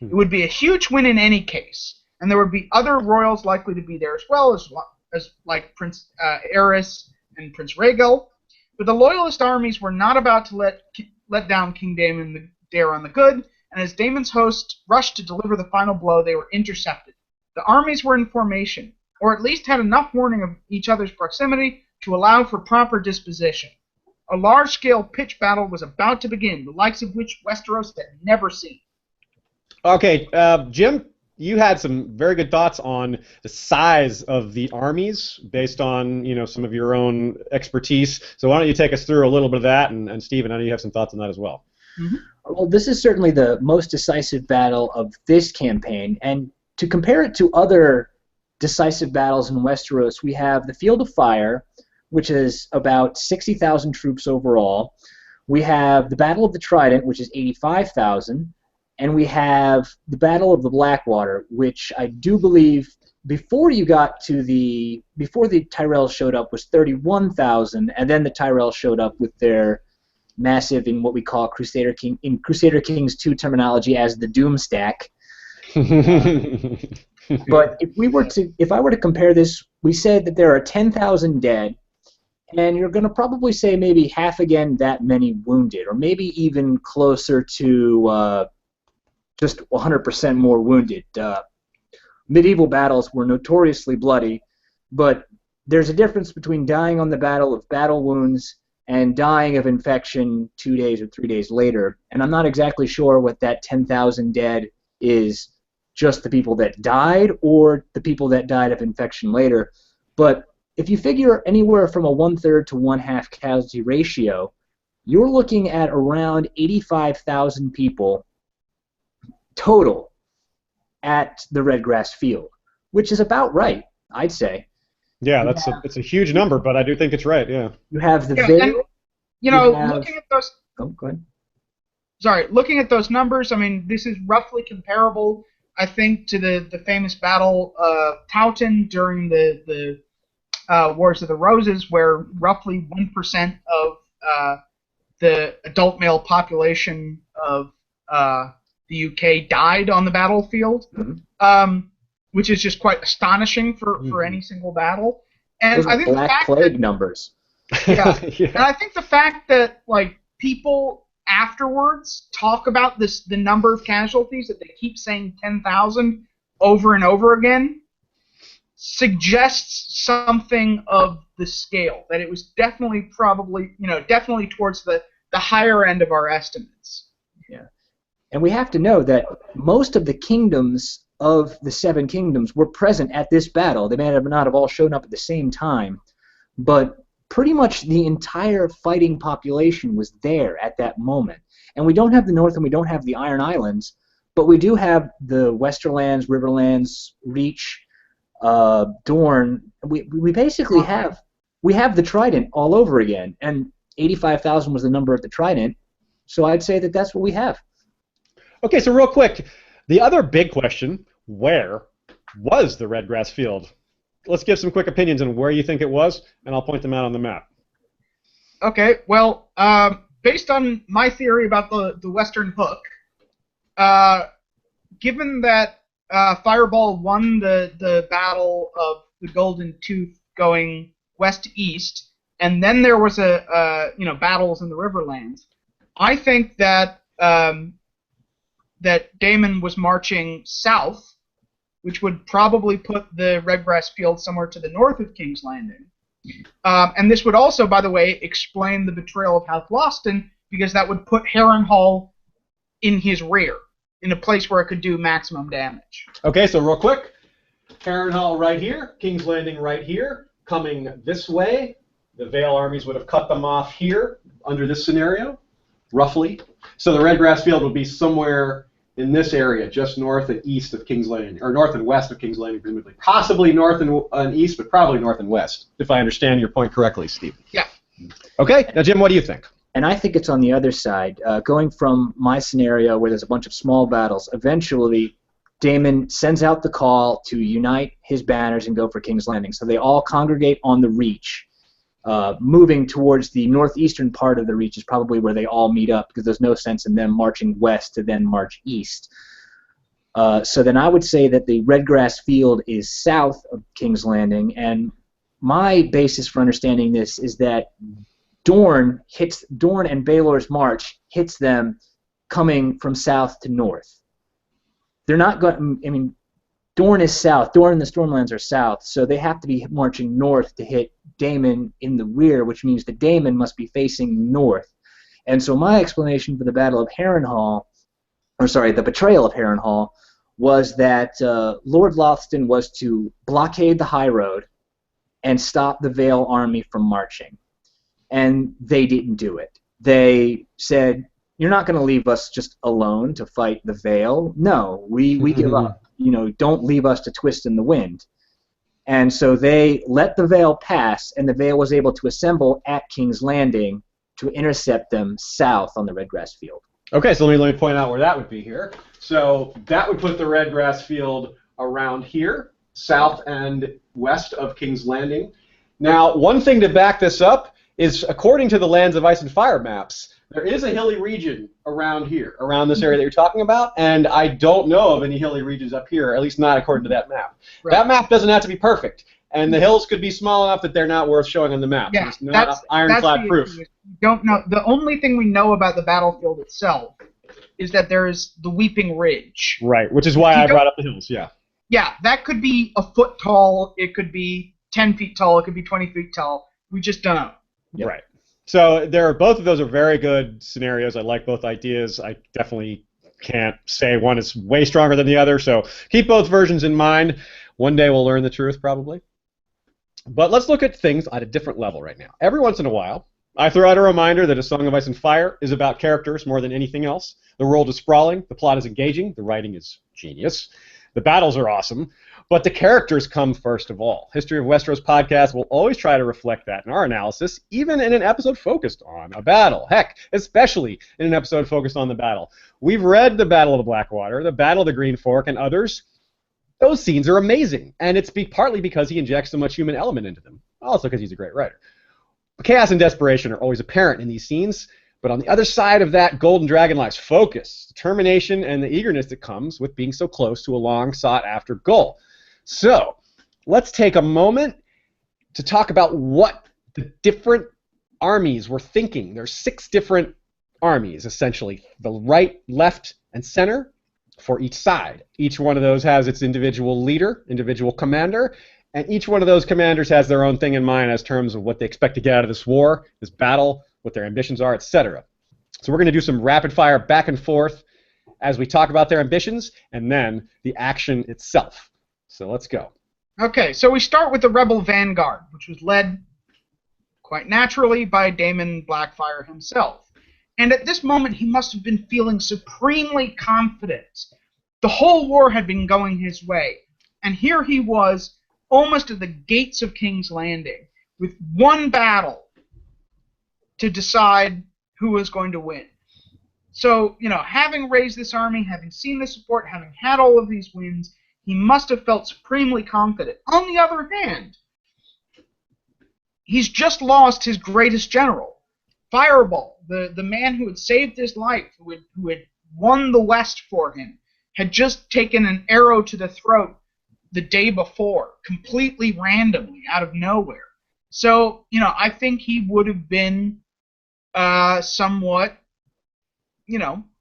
It would be a huge win in any case, and there would be other royals likely to be there as well, as like Prince Aerys and Prince Rhaegal. But the loyalist armies were not about to let down King Daemon the Good, and as Daemon's host rushed to deliver the final blow, they were intercepted. The armies were in formation, or at least had enough warning of each other's proximity to allow for proper disposition. A large-scale pitched battle was about to begin, the likes of which Westeros had never seen. Okay, Jim, you had some very good thoughts on the size of the armies based on, some of your own expertise. So why don't you take us through a little bit of that, and Stephen, I know you have some thoughts on that as well. Mm-hmm. Well, this is certainly the most decisive battle of this campaign, and to compare it to other decisive battles in Westeros, we have the Field of Fire, which is about 60,000 troops overall. We have the Battle of the Trident, which is 85,000. And we have the Battle of the Blackwater, which I do believe before the Tyrells showed up was 31,000, and then the Tyrells showed up with their massive, in what we call Crusader Kings 2 terminology, as the Doom Stack. But if I were to compare this, we said that there are 10,000 dead, and you're going to probably say maybe half again that many wounded, or maybe even closer to just 100% more wounded. Medieval battles were notoriously bloody, but there's a difference between dying on the battle of battle wounds and dying of infection 2 days or 3 days later. And I'm not exactly sure what that 10,000 dead is, just the people that died or the people that died of infection later. But if you figure anywhere from a 1/3 to 1/2 casualty ratio, you're looking at around 85,000 people total at the Redgrass Field, which is about right, I'd say. Yeah, it's a huge number, but I do think it's right. Yeah. You have the looking at those. Oh, go ahead. Sorry, looking at those numbers, I mean, this is roughly comparable, I think, to the famous battle of Towton during the Wars of the Roses, where roughly 1% of the adult male population of the UK died on the battlefield, which is just quite astonishing for any single battle. And those are I think Black Plague numbers. Yeah. And I think the fact that people afterwards talk about the number of casualties, that they keep saying 10,000 over and over again, suggests something of the scale, that it was definitely definitely towards the higher end of our estimates. Yeah. And we have to know that most of the kingdoms of the Seven Kingdoms were present at this battle. They may not have all shown up at the same time, but pretty much the entire fighting population was there at that moment. And we don't have the North and we don't have the Iron Islands, but we do have the Westerlands, Riverlands, Reach, Dorne. We basically have the Trident all over again, and 85,000 was the number of the Trident, so I'd say that that's what we have. Okay, so real quick, the other big question, where was the Redgrass field? Let's give some quick opinions on where you think it was, and I'll point them out on the map. Okay, well, based on my theory about the Western Hook, given that Fireball won the Battle of the Golden Tooth going west to east, and then there was battles in the Riverlands, I think that that Daemon was marching south, which would probably put the Redgrass field somewhere to the north of King's Landing. And this would also, by the way, explain the betrayal of House Lawston, because that would put Harrenhal in his rear, in a place where it could do maximum damage. Okay, so real quick, Harrenhal right here, King's Landing right here, coming this way. The Vale armies would have cut them off here under this scenario, roughly. So the Redgrass field would be somewhere in this area, just north and east of King's Landing, or north and west of King's Landing, presumably. Possibly north and east, but probably north and west, if I understand your point correctly, Steve. Yeah. Okay, now Jim, what do you think? And I think it's on the other side. Going from my scenario where there's a bunch of small battles, eventually Daemon sends out the call to unite his banners and go for King's Landing. So they all congregate on the Reach. Moving towards the northeastern part of the Reach is probably where they all meet up, because there's no sense in them marching west to then march east. So then I would say that the Redgrass field is south of King's Landing, and my basis for understanding this is that Dorne and Baelor's march hits them coming from south to north. They're not going. I mean, Dorne is south. Dorne and the Stormlands are south, so they have to be marching north to hit Daemon in the rear, which means that Daemon must be facing north. And so my explanation for the Battle of Harrenhal, the betrayal of Harrenhal, was that Lord Lothston was to blockade the high road and stop the Vale army from marching. And they didn't do it. They said, "You're not going to leave us just alone to fight the Vale. No, we give up. Don't leave us to twist in the wind." And so they let the Vale pass, and the Vale was able to assemble at King's Landing to intercept them south on the Redgrass field. Okay, so let me point out where that would be here. So that would put the Redgrass field around here, south and west of King's Landing. Now, one thing to back this up is, according to the Lands of Ice and Fire maps, there is a hilly region around here, around this area that you're talking about, and I don't know of any hilly regions up here, at least not according to that map. Right. That map doesn't have to be perfect, and the hills could be small enough that they're not worth showing on the map. Yeah, it's not ironclad proof. Don't know. The only thing we know about the battlefield itself is that there is the Weeping Ridge. Right, which is why I brought up the hills, yeah. Yeah, that could be a foot tall, it could be 10 feet tall, it could be 20 feet tall. We just don't know. Yep. Right. So both of those are very good scenarios. I like both ideas. I definitely can't say one is way stronger than the other, so keep both versions in mind. One day we'll learn the truth, probably. But let's look at things at a different level right now. Every once in a while, I throw out a reminder that A Song of Ice and Fire is about characters more than anything else. The world is sprawling, the plot is engaging, the writing is genius, the battles are awesome, but the characters come first of all. History of Westeros podcast will always try to reflect that in our analysis, even in an episode focused on a battle. Heck, especially in an episode focused on the battle. We've read the Battle of the Blackwater, the Battle of the Green Fork, and others. Those scenes are amazing, and it's partly because he injects so much human element into them, also because he's a great writer. Chaos and desperation are always apparent in these scenes, but on the other side of that golden dragon lies focus, determination, and the eagerness that comes with being so close to a long sought-after goal. So, let's take a moment to talk about what the different armies were thinking. There's 6 different armies, essentially. The right, left, and center for each side. Each one of those has its individual leader, individual commander, And each one of those commanders has their own thing in mind as terms of what they expect to get out of this war, this battle, what their ambitions are, etc. So we're going to do some rapid fire back and forth as we talk about their ambitions and then the action itself. So let's go. Okay, so we start with the Rebel Vanguard, which was led quite naturally by Daemon Blackfyre himself. And at this moment, he must have been feeling supremely confident. The whole war had been going his way. And here he was, almost at the gates of King's Landing, with one battle to decide who was going to win. So, having raised this army, having seen the support, having had all of these wins, he must have felt supremely confident. On the other hand, he's just lost his greatest general. Fireball, the man who had saved his life, who had won the West for him, had just taken an arrow to the throat the day before, completely randomly, out of nowhere. So, I think he would have been somewhat,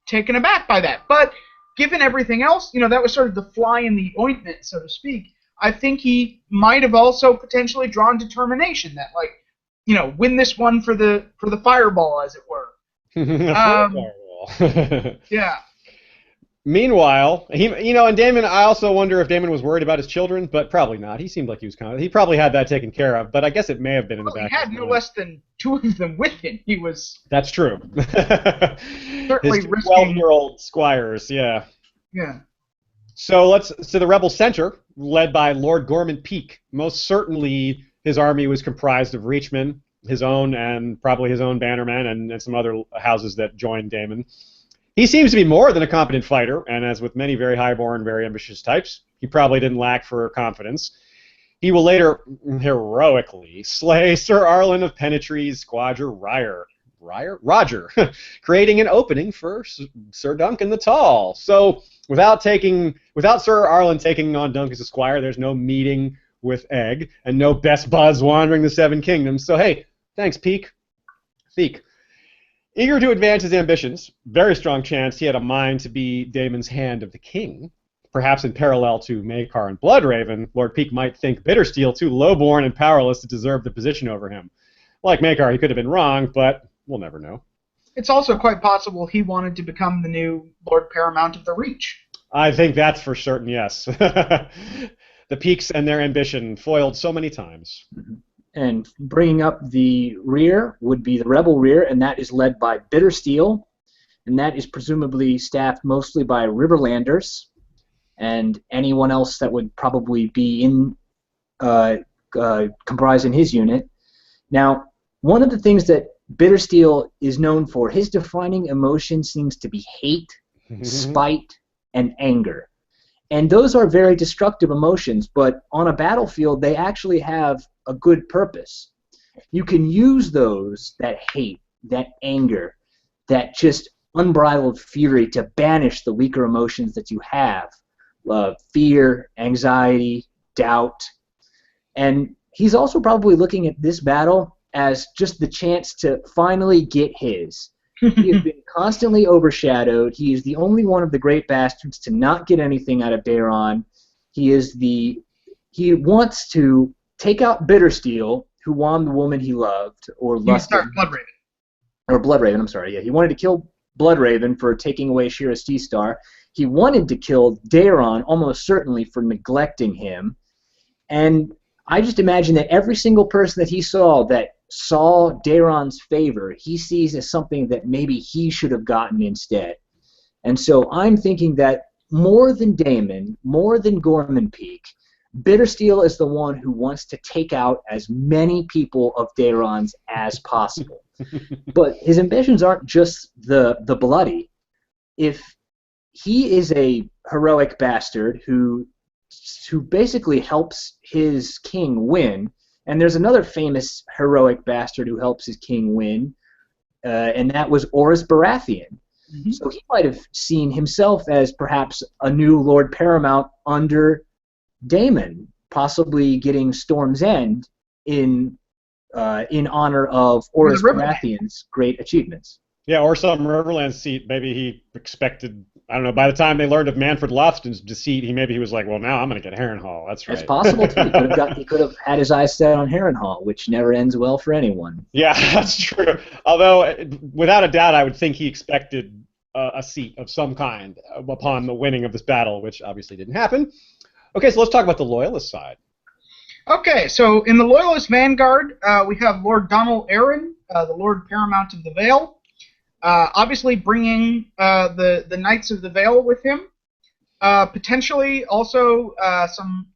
taken aback by that. But given everything else, that was sort of the fly in the ointment, so to speak. I think he might have also potentially drawn determination that, win this one for the fireball, as it were. Fireball. Yeah. Meanwhile, and Daemon, I also wonder if Daemon was worried about his children, but probably not. He seemed like he was he probably had that taken care of, but I guess it may have been in the back. He had no less than 2 of them with him. He was. That's true. Certainly his risking. 12-year-old squires, yeah. Yeah. So the rebel center, led by Lord Gorman Peake. Most certainly, his army was comprised of Reachmen, his own, and probably his own bannermen, and some other houses that joined Daemon. He seems to be more than a competent fighter, and as with many very high-born, very ambitious types, he probably didn't lack for confidence. He will later heroically slay Sir Arlen of Penetree's squadron Roger, creating an opening for Sir Duncan the Tall. So without Sir Arlen taking on Duncan's esquire, there's no meeting with Egg, and no best buds wandering the Seven Kingdoms. So hey, thanks, Peake. Eager to advance his ambitions, very strong chance he had a mind to be Daemon's hand of the king. Perhaps in parallel to Maekar and Bloodraven, Lord Peake might think Bittersteel too lowborn and powerless to deserve the position over him. Like Maekar, he could have been wrong, but we'll never know. It's also quite possible he wanted to become the new Lord Paramount of the Reach. I think that's for certain, yes. The Peakes and their ambition foiled so many times. And bringing up the rear would be the rebel rear, and that is led by Bittersteel, and that is presumably staffed mostly by Riverlanders and anyone else that would probably be in comprised in his unit. Now, one of the things that Bittersteel is known for, his defining emotion seems to be hate, spite, and anger. And those are very destructive emotions, but on a battlefield, they actually have a good purpose. You can use those, that hate, that anger, that just unbridled fury, to banish the weaker emotions that you have. Fear, anxiety, doubt. And he's also probably looking at this battle as just the chance to finally get his. He has been constantly overshadowed. He is the only one of the great bastards to not get anything out of Daeron. He wants to take out Bittersteel, who won the woman he loved, or lusted. Bloodraven. Or Bloodraven, I'm sorry. Yeah, he wanted to kill Bloodraven for taking away Shira Seastar. He wanted to kill Daeron, almost certainly, for neglecting him. And I just imagine that every single person that he saw Daeron's favor, he sees as something that maybe he should have gotten instead. And so I'm thinking that more than Daemon, more than Gorman Peake, Bittersteel is the one who wants to take out as many people of Daeron's as possible. But his ambitions aren't just the bloody. If he is a heroic bastard who basically helps his king win, and there's another famous heroic bastard who helps his king win, and that was Orys Baratheon. Mm-hmm. So he might have seen himself as perhaps a new Lord Paramount under Daemon, possibly getting Storm's End in honor of Orys Baratheon's great achievements. Yeah, or some Riverlands seat. Maybe he expected. I don't know. By the time they learned of Manfred Lofton's deceit, he was like, "Well, now I'm going to get Harrenhal." That's That's right. possible too. He could have had his eyes set on Harrenhal, which never ends well for anyone. Yeah, that's true. Although, without a doubt, I would think he expected a seat of some kind upon the winning of this battle, which obviously didn't happen. Okay, so let's talk about the Loyalist side. Okay, so in the Loyalist Vanguard, we have Lord Donald Arryn, the Lord Paramount of the Vale, obviously bringing the Knights of the Vale with him. Potentially also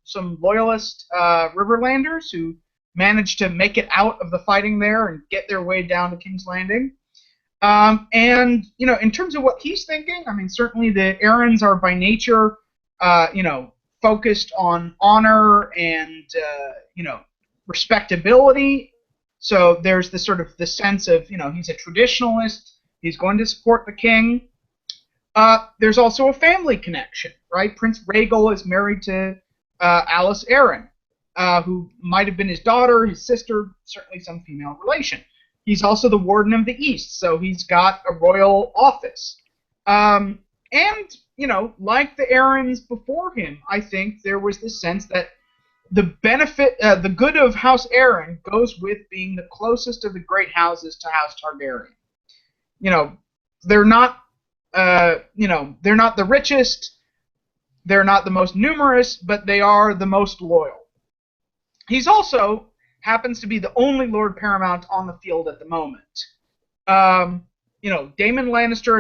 some Loyalist Riverlanders who managed to make it out of the fighting there and get their way down to King's Landing. And, you know, in terms of what he's thinking, I mean, certainly the Arryns are by nature, you know, focused on honor and, you know, respectability. So there's this sort of the sense of, you know, he's a traditionalist. He's going to support the king. There's also a family connection, right? Prince Rhaegal is married to Alice Arryn, who might have been his daughter, his sister, certainly some female relation. He's also the Warden of the East, so he's got a royal office. And, you know, like the Arryns before him, I think there was this sense that the benefit, the good of House Arryn goes with being the closest of the great houses to House Targaryen. You know, they're not, you know, they're not the richest, they're not the most numerous, but they are the most loyal. He's also happens to be the only Lord Paramount on the field at the moment. You know, Daemon Lannister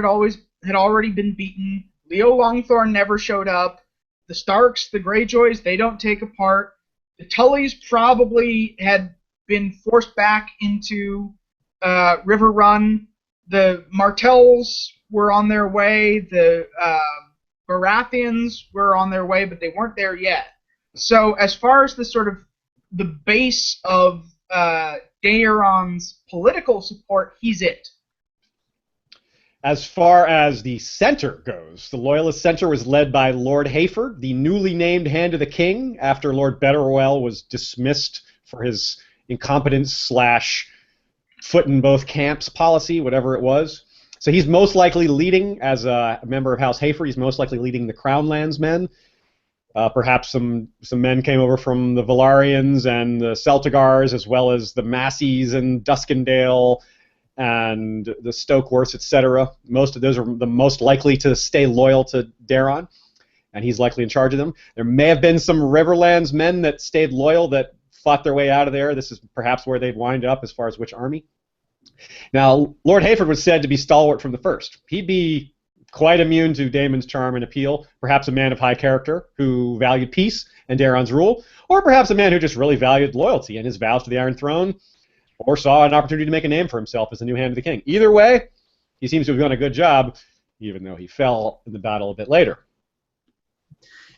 had already been beaten. Leo Longthorn never showed up. The Starks, the Greyjoys, they don't take a part. The Tullys probably had been forced back into River Run. The Martells were on their way. The Baratheons were on their way, but they weren't there yet. So as far as the sort of the base of Daeron's political support, he's it. As far as the center goes, the Loyalist center was led by Lord Hayford, the newly named Hand of the King, after Lord Betterwell was dismissed for his incompetence / foot in both camps policy, whatever it was. So he's most likely leading, as a member of House Hayford, he's most likely leading the Crownlands men. Perhaps some men came over from the Velaryons and the Celtigars, as well as the Macceys and Duskendale and the Stokeworths, etc. Most of those are the most likely to stay loyal to Daeron, and he's likely in charge of them. There may have been some Riverlands men that stayed loyal that fought their way out of there. This is perhaps where they'd wind up as far as which army. Now, Lord Hayford was said to be stalwart from the first. He'd be quite immune to Daemon's charm and appeal, perhaps a man of high character who valued peace and Daeron's rule, or perhaps a man who just really valued loyalty and his vows to the Iron Throne, or saw an opportunity to make a name for himself as the new Hand of the King. Either way, he seems to have done a good job, even though he fell in the battle a bit later.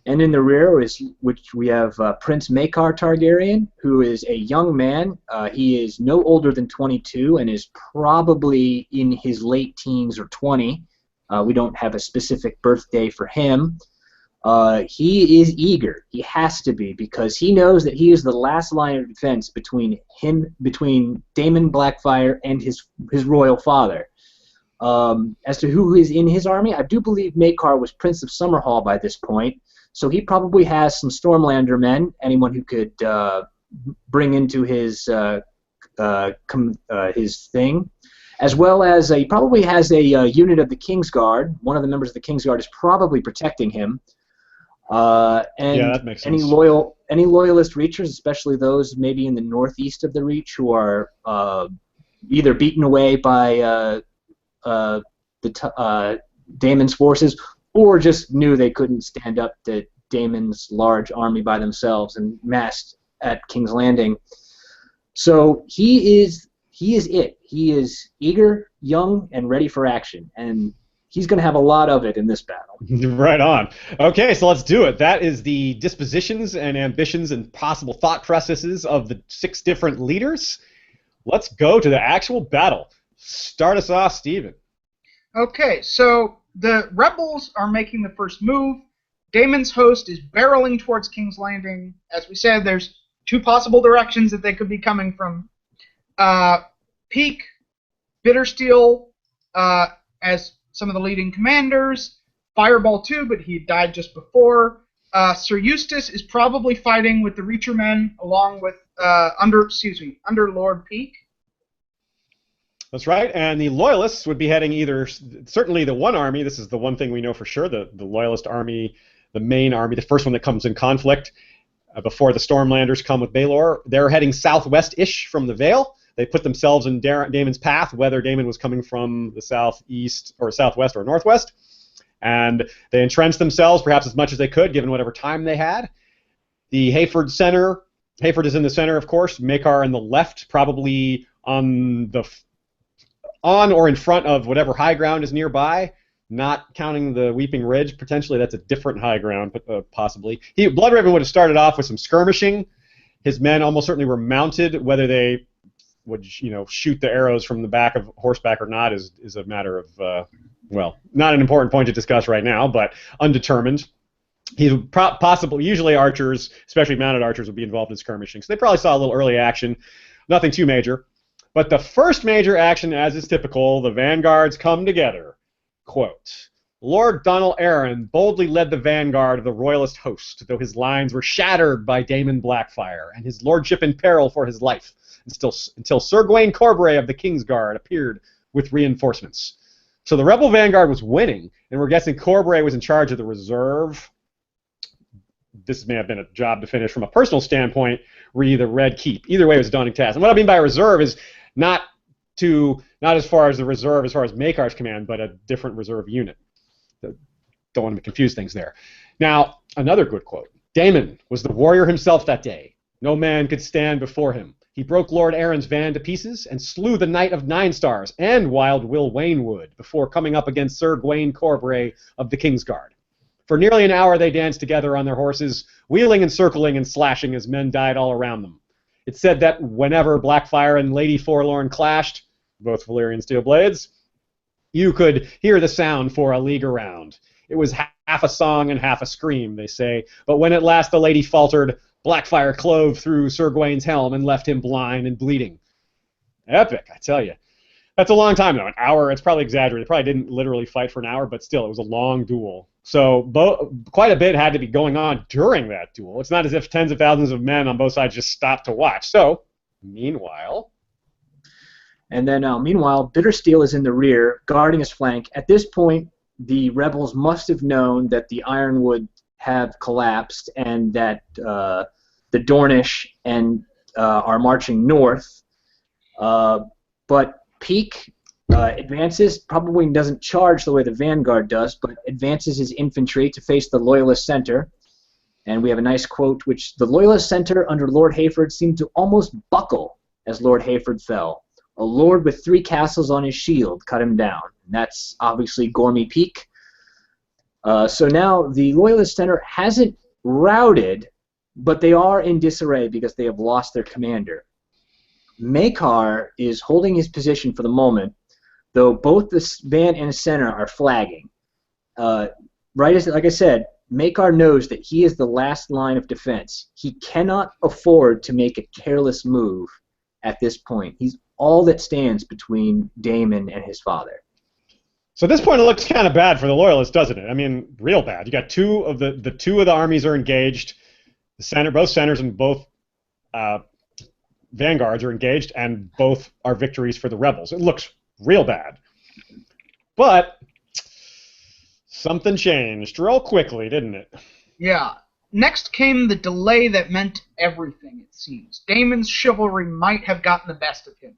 And in the rear, which we have Prince Maekar Targaryen, who is a young man. He is no older than 22 and is probably in his late teens or 20. We don't have a specific birthday for him. He is eager. He has to be, because he knows that he is the last line of defense between Daemon Blackfyre and his royal father. As to who is in his army, I do believe Maekar was Prince of Summerhall by this point, so he probably has some Stormlander men, anyone who could bring into his thing, as well as he probably has a unit of the Kingsguard. One of the members of the Kingsguard is probably protecting him. And yeah, that makes sense. Any loyalist reachers, especially those maybe in the northeast of the Reach, who are either beaten away by Daemon's forces, or just knew they couldn't stand up to Daemon's large army by themselves and massed at King's Landing. So he is it. He is eager, young, and ready for action, and he's going to have a lot of it in this battle. Right on. Okay, so let's do it. That is the dispositions and ambitions and possible thought processes of the 6 different leaders. Let's go to the actual battle. Start us off, Stephen. Okay, so the rebels are making the first move. Daemon's host is barreling towards King's Landing. As we said, there's 2 possible directions that they could be coming from. Peak, Bittersteel, as some of the leading commanders. Fireball too, but he died just before. Sir Eustace is probably fighting with the Reacher men along with under Lord Peake. That's right, and the Loyalists would be heading certainly the one army, this is the one thing we know for sure, the Loyalist army, the main army, the first one that comes in conflict before the Stormlanders come with Baelor. They're heading southwest-ish from the Vale. They put themselves in Daemon's path, whether Daemon was coming from the southeast or southwest or northwest. And they entrenched themselves perhaps as much as they could, given whatever time they had. The Hayford Center, Hayford is in the center, of course. Maekar in the left, probably on or in front of whatever high ground is nearby, not counting the Weeping Ridge. Potentially that's a different high ground, possibly. Bloodraven would have started off with some skirmishing. His men almost certainly were mounted. Whether they would shoot the arrows from the back of horseback or not is a matter of, not an important point to discuss right now, but undetermined. Usually archers, especially mounted archers, would be involved in skirmishing. So they probably saw a little early action, nothing too major. But the first major action, as is typical, the vanguards come together. Quote, Lord Donal Arryn boldly led the vanguard of the royalist host, though his lines were shattered by Daemon Blackfyre, and his lordship in peril for his life, until Sir Gawain Corbray of the Kingsguard appeared with reinforcements. So the rebel vanguard was winning, and we're guessing Corbray was in charge of the reserve. This may have been a job to finish from a personal standpoint, re the Red Keep. Either way, it was a daunting task. And what I mean by reserve is not as far as the reserve, as far as Maekar's command, but a different reserve unit. Don't want to confuse things there. Now, another good quote. Daemon was the warrior himself that day. No man could stand before him. He broke Lord Arryn's van to pieces and slew the Knight of Nine Stars and Wild Will Waynwood before coming up against Sir Gawain Corbray of the Kingsguard. For nearly an hour they danced together on their horses, wheeling and circling and slashing as men died all around them. It's said that whenever Blackfyre and Lady Forlorn clashed, both Valyrian steel blades, you could hear the sound for a league around. It was half a song and half a scream, they say, but when at last the lady faltered, Blackfyre clove through Sir Gawain's helm and left him blind and bleeding. Epic, I tell you. That's a long time, though. An hour, it's probably exaggerated. They probably didn't literally fight for an hour, but still, it was a long duel. So quite a bit had to be going on during that duel. It's not as if tens of thousands of men on both sides just stopped to watch. So, meanwhile... And then, meanwhile, Bittersteel is in the rear, guarding his flank. At this point, the rebels must have known that the Ironwood have collapsed and that the Dornish are marching north. But Peake advances, probably doesn't charge the way the Vanguard does, but advances his infantry to face the Loyalist center. And we have a nice quote, which the Loyalist center under Lord Hayford seemed to almost buckle as Lord Hayford fell. A lord with 3 castles on his shield cut him down. And that's obviously Gormy Peake. So now the Loyalist center hasn't routed, but they are in disarray because they have lost their commander. Maekar is holding his position for the moment, though both the van and the center are flagging. Like I said, Maekar knows that he is the last line of defense. He cannot afford to make a careless move at this point. He's all that stands between Daemon and his father. So at this point, it looks kind of bad for the Loyalists, doesn't it? I mean, real bad. You got two of the armies are engaged. Both centers and both vanguards are engaged, and both are victories for the rebels. It looks real bad. But something changed real quickly, didn't it? Yeah. Next came the delay that meant everything, it seems. Daemon's chivalry might have gotten the best of him.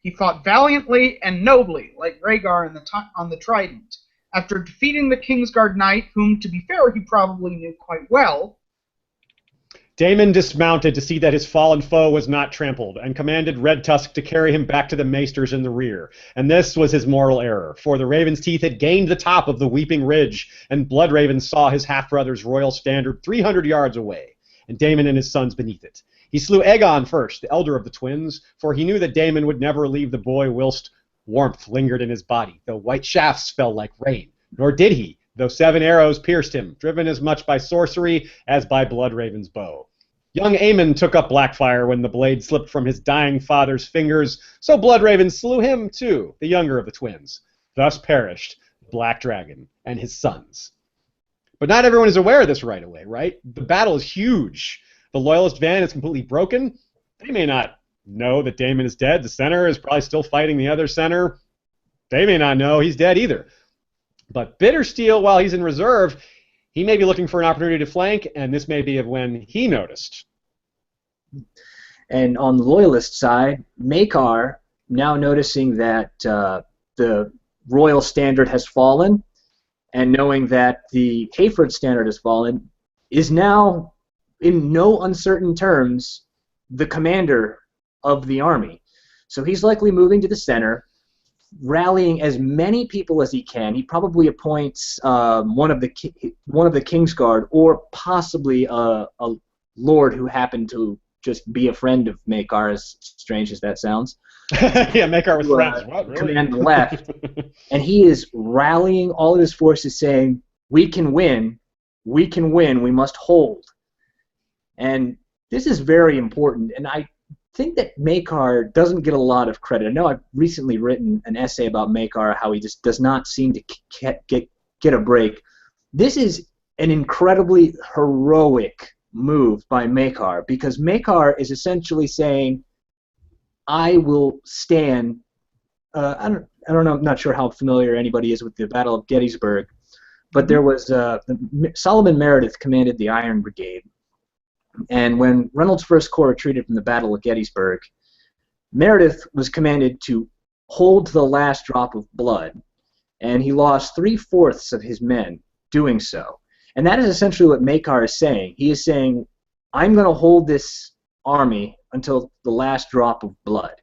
He fought valiantly and nobly, like Rhaegar on the Trident. After defeating the Kingsguard Knight, whom, to be fair, he probably knew quite well, Daemon dismounted to see that his fallen foe was not trampled, and commanded Red Tusk to carry him back to the maesters in the rear. And this was his moral error, for the Raven's Teeth had gained the top of the Weeping Ridge, and Bloodraven saw his half-brother's royal standard 300 yards away, and Daemon and his sons beneath it. He slew Aegon first, the elder of the twins, for he knew that Daemon would never leave the boy whilst warmth lingered in his body, though white shafts fell like rain. Nor did he, though 7 arrows pierced him, driven as much by sorcery as by Bloodraven's bow. Young Aemon took up Blackfyre when the blade slipped from his dying father's fingers, so Bloodraven slew him too, the younger of the twins. Thus perished Black Dragon and his sons. But not everyone is aware of this right away, right? The battle is huge. The Loyalist van is completely broken. They may not know that Daemon is dead. The center is probably still fighting the other center. They may not know he's dead either. But Bittersteel, while he's in reserve, he may be looking for an opportunity to flank, and this may be of when he noticed. And on the Loyalist side, Maekar, now noticing that the royal standard has fallen, and knowing that the Kayford standard has fallen, is now, in no uncertain terms, the commander of the army. So he's likely moving to the center, rallying as many people as he can. He probably appoints one of the Kingsguard, or possibly a lord who happened to just be a friend of Maekar, as strange as that sounds. Yeah, Maekar with friends. What, really? Command the left. And he is rallying all of his forces saying, we can win, we must hold. And this is very important, and I think that Maekar doesn't get a lot of credit. I know I've recently written an essay about Maekar, how he just does not seem to get a break. This is an incredibly heroic move by Maekar, because Maekar is essentially saying, I will stand. I don't know. I'm not sure how familiar anybody is with the Battle of Gettysburg, but there was Solomon Meredith commanded the Iron Brigade, and when Reynolds' First Corps retreated from the Battle of Gettysburg, Meredith was commanded to hold to the last drop of blood, and he lost 3/4 of his men doing so. And that is essentially what Maekar is saying. He is saying, I'm going to hold this army until the last drop of blood.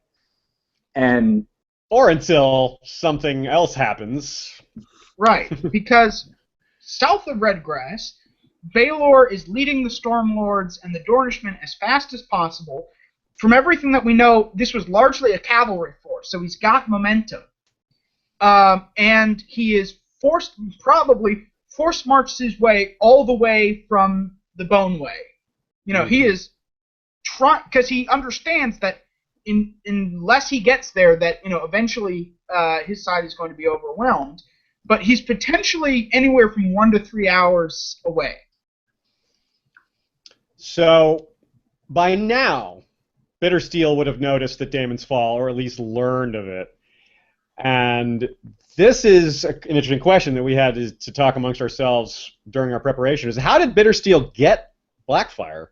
Or until something else happens. Right, because south of Redgrass, Baelor is leading the Stormlords and the Dornishmen as fast as possible. From everything that we know, this was largely a cavalry force, so he's got momentum. And he is probably force-marched his way all the way from the Bone Way. You know, he is trying, because he understands that unless he gets there, that, you know, eventually his side is going to be overwhelmed. But he's potentially anywhere from 1 to 3 hours away. So, by now, Bittersteel would have noticed that Daemon's fall, or at least learned of it. And this is an interesting question that we had to talk amongst ourselves during our preparation, is how did Bittersteel get Blackfyre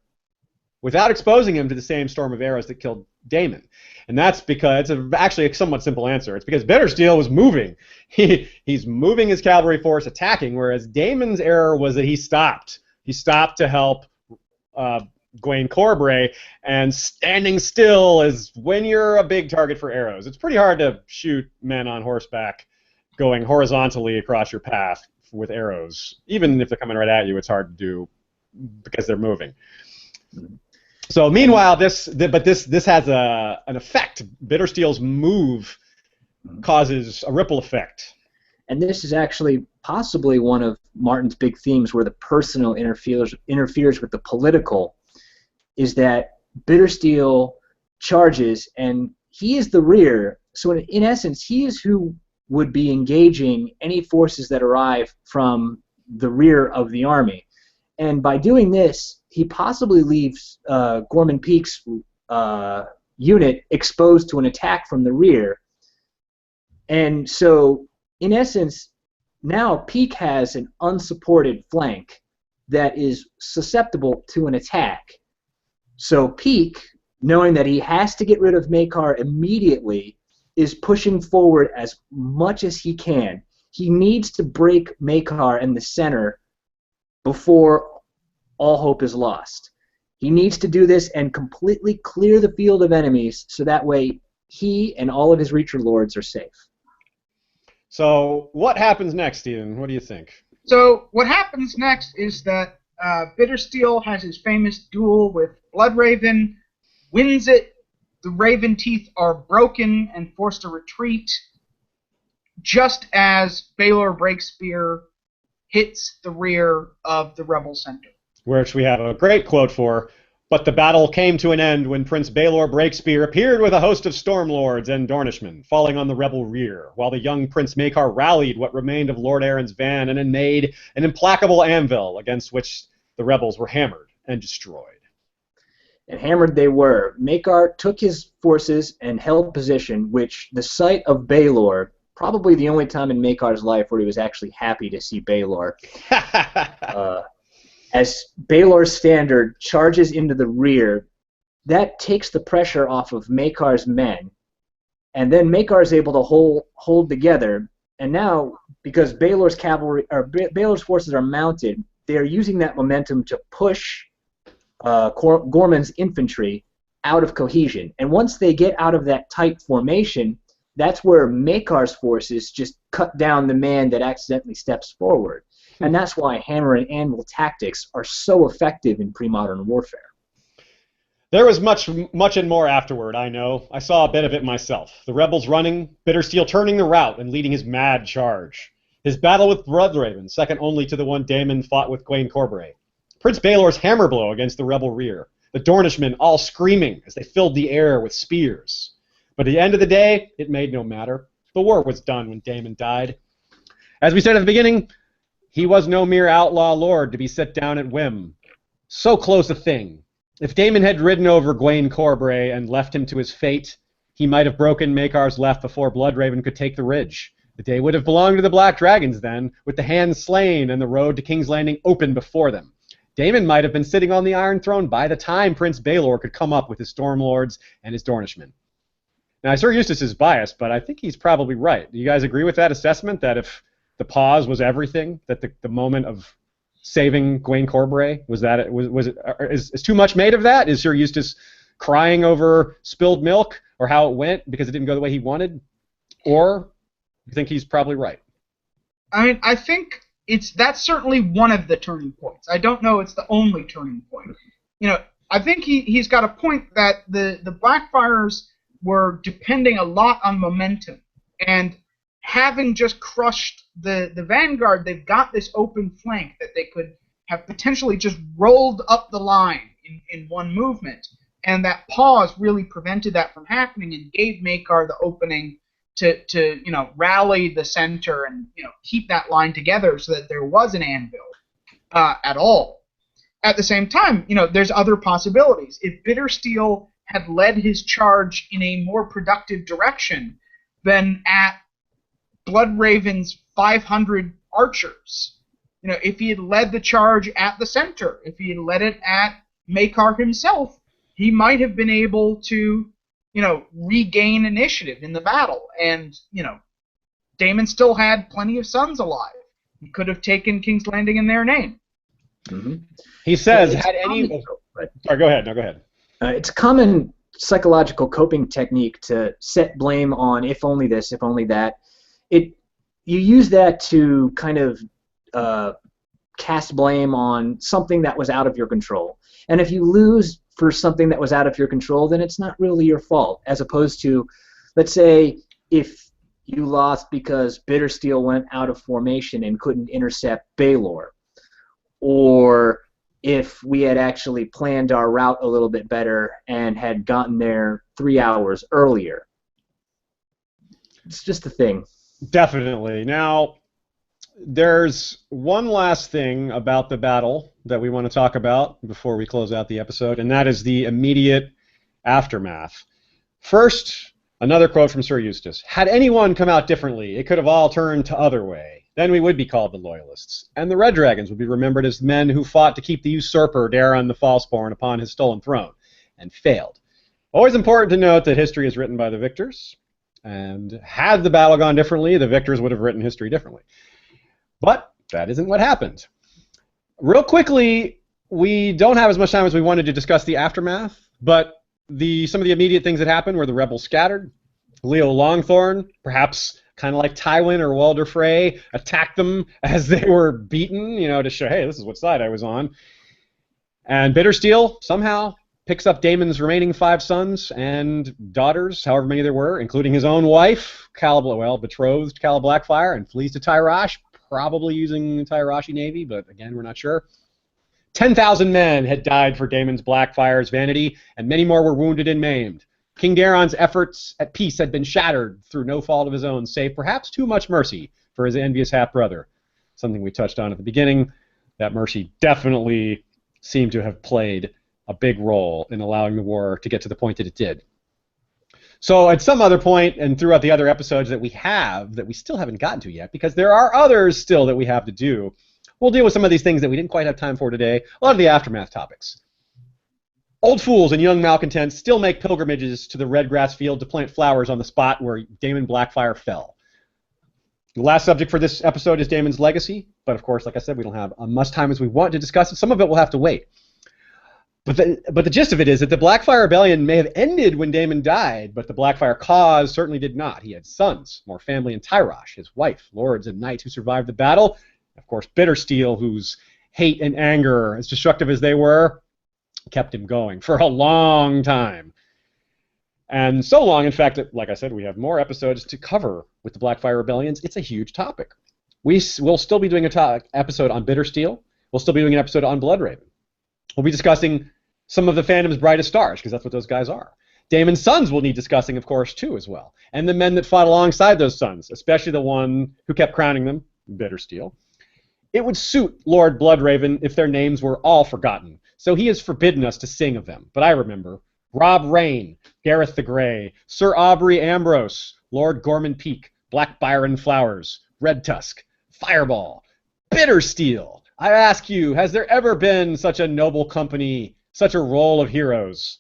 without exposing him to the same storm of arrows that killed Daemon? And that's because it's actually a somewhat simple answer. It's because Bittersteel was moving. He's moving his cavalry force, attacking, whereas Daemon's error was that he stopped. He stopped to help Gwaine Corbray, and standing still is when you're a big target for arrows. It's pretty hard to shoot men on horseback going horizontally across your path with arrows. Even if they're coming right at you, it's hard to do because they're moving. So meanwhile, this has an effect. Bittersteel's move causes a ripple effect. And this is actually possibly one of Martin's big themes, where the personal interferes with the political, is that Bittersteel charges, and he is the rear. So in essence, he is who would be engaging any forces that arrive from the rear of the army. And by doing this, he possibly leaves Gorman Peake's unit exposed to an attack from the rear. And so, in essence, now Peake has an unsupported flank that is susceptible to an attack. So Peake, knowing that he has to get rid of Maekar immediately, is pushing forward as much as he can. He needs to break Maekar in the center before all hope is lost. He needs to do this and completely clear the field of enemies, so that way he and all of his Reacher Lords are safe. So what happens next, Stephen? What do you think? So what happens next is that Bittersteel has his famous duel with Bloodraven, wins it. The Raven teeth are broken and forced to retreat, just as Baelor Breakspear hits the rear of the Rebel center. Which we have a great quote for. But the battle came to an end when Prince Baelor Breakspear appeared with a host of Stormlords and Dornishmen, falling on the rebel rear, while the young Prince Maekar rallied what remained of Lord Aaron's van and made an implacable anvil against which the rebels were hammered and destroyed. And hammered they were. Maekar took his forces and held position, which the sight of Baelor, probably the only time in Maekar's life where he was actually happy to see Baelor, as Baelor's standard charges into the rear, that takes the pressure off of Maekar's men. And then Maekar is able to hold together. And now, because Baelor's cavalry or Baelor's forces are mounted, they are using that momentum to push Gorman's infantry out of cohesion. And once they get out of that tight formation, that's where Maekar's forces just cut down the man that accidentally steps forward. And that's why hammer and anvil tactics are so effective in pre-modern warfare. There was much and more afterward, I know. I saw a bit of it myself. The rebels running, Bittersteel turning the rout and leading his mad charge. His battle with Bloodraven, second only to the one Daemon fought with Gwaine Corbray. Prince Baelor's hammer blow against the rebel rear. The Dornishmen all screaming as they filled the air with spears. But at the end of the day, it made no matter. The war was done when Daemon died. As we said at the beginning, he was no mere outlaw lord to be set down at whim. So close a thing. If Daemon had ridden over Gwaine Corbray and left him to his fate, he might have broken Maekar's left before Bloodraven could take the ridge. The day would have belonged to the Black Dragons then, with the hands slain and the road to King's Landing open before them. Daemon might have been sitting on the Iron Throne by the time Prince Baelor could come up with his Stormlords and his Dornishmen. Now, Sir Eustace is biased, but I think he's probably right. Do you guys agree with that assessment, that if the pause was everything, that the moment of saving Gwaine Corbray, is too much made of that? Is Sir Eustace crying over spilled milk or how it went because it didn't go the way he wanted? Or you think he's probably right? I mean, I think that's certainly one of the turning points. I don't know it's the only turning point. You know, I think he's got a point that the Blackfyres were depending a lot on momentum, and having just crushed the vanguard, they've got this open flank that they could have potentially just rolled up the line in one movement, and that pause really prevented that from happening and gave Maekar the opening to rally the center and keep that line together so that there was an anvil at all. At the same time, there's other possibilities. If Bittersteel had led his charge in a more productive direction than at Bloodraven's 500 archers, if he had led the charge at the center, if he had led it at Maekar himself, he might have been able to regain initiative in the battle. And, Daemon still had plenty of sons alive. He could have taken King's Landing in their name. Mm-hmm. He says, Sorry, go ahead. No, go ahead. It's a common psychological coping technique to set blame on if only this, if only that. You use that to kind of cast blame on something that was out of your control. And if you lose for something that was out of your control, then it's not really your fault. As opposed to, let's say, if you lost because Bittersteel went out of formation and couldn't intercept Baelor, or if we had actually planned our route a little bit better and had gotten there 3 hours earlier. It's just a thing. Definitely. Now, there's one last thing about the battle that we want to talk about before we close out the episode, and that is the immediate aftermath. First, another quote from Sir Eustace. Had anyone come out differently, it could have all turned to other way. Then we would be called the Loyalists, and the Red Dragons would be remembered as men who fought to keep the usurper Daeron the Falseborn upon his stolen throne, and failed. Always important to note that history is written by the victors, and had the battle gone differently, the victors would have written history differently. But that isn't what happened. Real quickly, we don't have as much time as we wanted to discuss the aftermath, but some of the immediate things that happened were the rebels scattered. Leo Longthorn, perhaps kind of like Tywin or Walder Frey, attacked them as they were beaten, to show, hey, this is what side I was on. And Bittersteel somehow picks up Daemon's remaining 5 sons and daughters, however many there were, including his own wife, betrothed Calla Blackfyre, and flees to Tyrosh, probably using the Tyroshi Navy, but again, we're not sure. 10,000 men had died for Daemon's Blackfyre's vanity, and many more were wounded and maimed. King Daeron's efforts at peace had been shattered through no fault of his own, save perhaps too much mercy for his envious half-brother. Something we touched on at the beginning. That mercy definitely seemed to have played a big role in allowing the war to get to the point that it did. So at some other point, and throughout the other episodes that we still haven't gotten to yet, because there are others still that we have to do, we'll deal with some of these things that we didn't quite have time for today, a lot of the aftermath topics. Old fools and young malcontents still make pilgrimages to the Redgrass field to plant flowers on the spot where Daemon Blackfyre fell. The last subject for this episode is Daemon's legacy, but of course, like I said, we don't have as much time as we want to discuss it. Some of it will have to wait. But the gist of it is that the Blackfyre Rebellion may have ended when Daemon died, but the Blackfyre cause certainly did not. He had sons, more family in Tyrosh, his wife, lords and knights who survived the battle, of course Bittersteel, whose hate and anger, as destructive as they were, kept him going for a long time. And so long, in fact, that, like I said, we have more episodes to cover with the Blackfyre Rebellions. It's a huge topic. We'll still be doing an episode on Bittersteel. We'll still be doing an episode on Bloodraven. We'll be discussing some of the fandom's brightest stars, because that's what those guys are. Daemon's sons will need discussing, of course, too, as well. And the men that fought alongside those sons, especially the one who kept crowning them, Bittersteel. It would suit Lord Bloodraven if their names were all forgotten, so he has forbidden us to sing of them. But I remember Robb Rayne, Gareth the Grey, Sir Aubrey Ambrose, Lord Gorman Peak, Black Byron Flowers, Red Tusk, Fireball, Bittersteel. I ask you, has there ever been such a noble company, such a roll of heroes?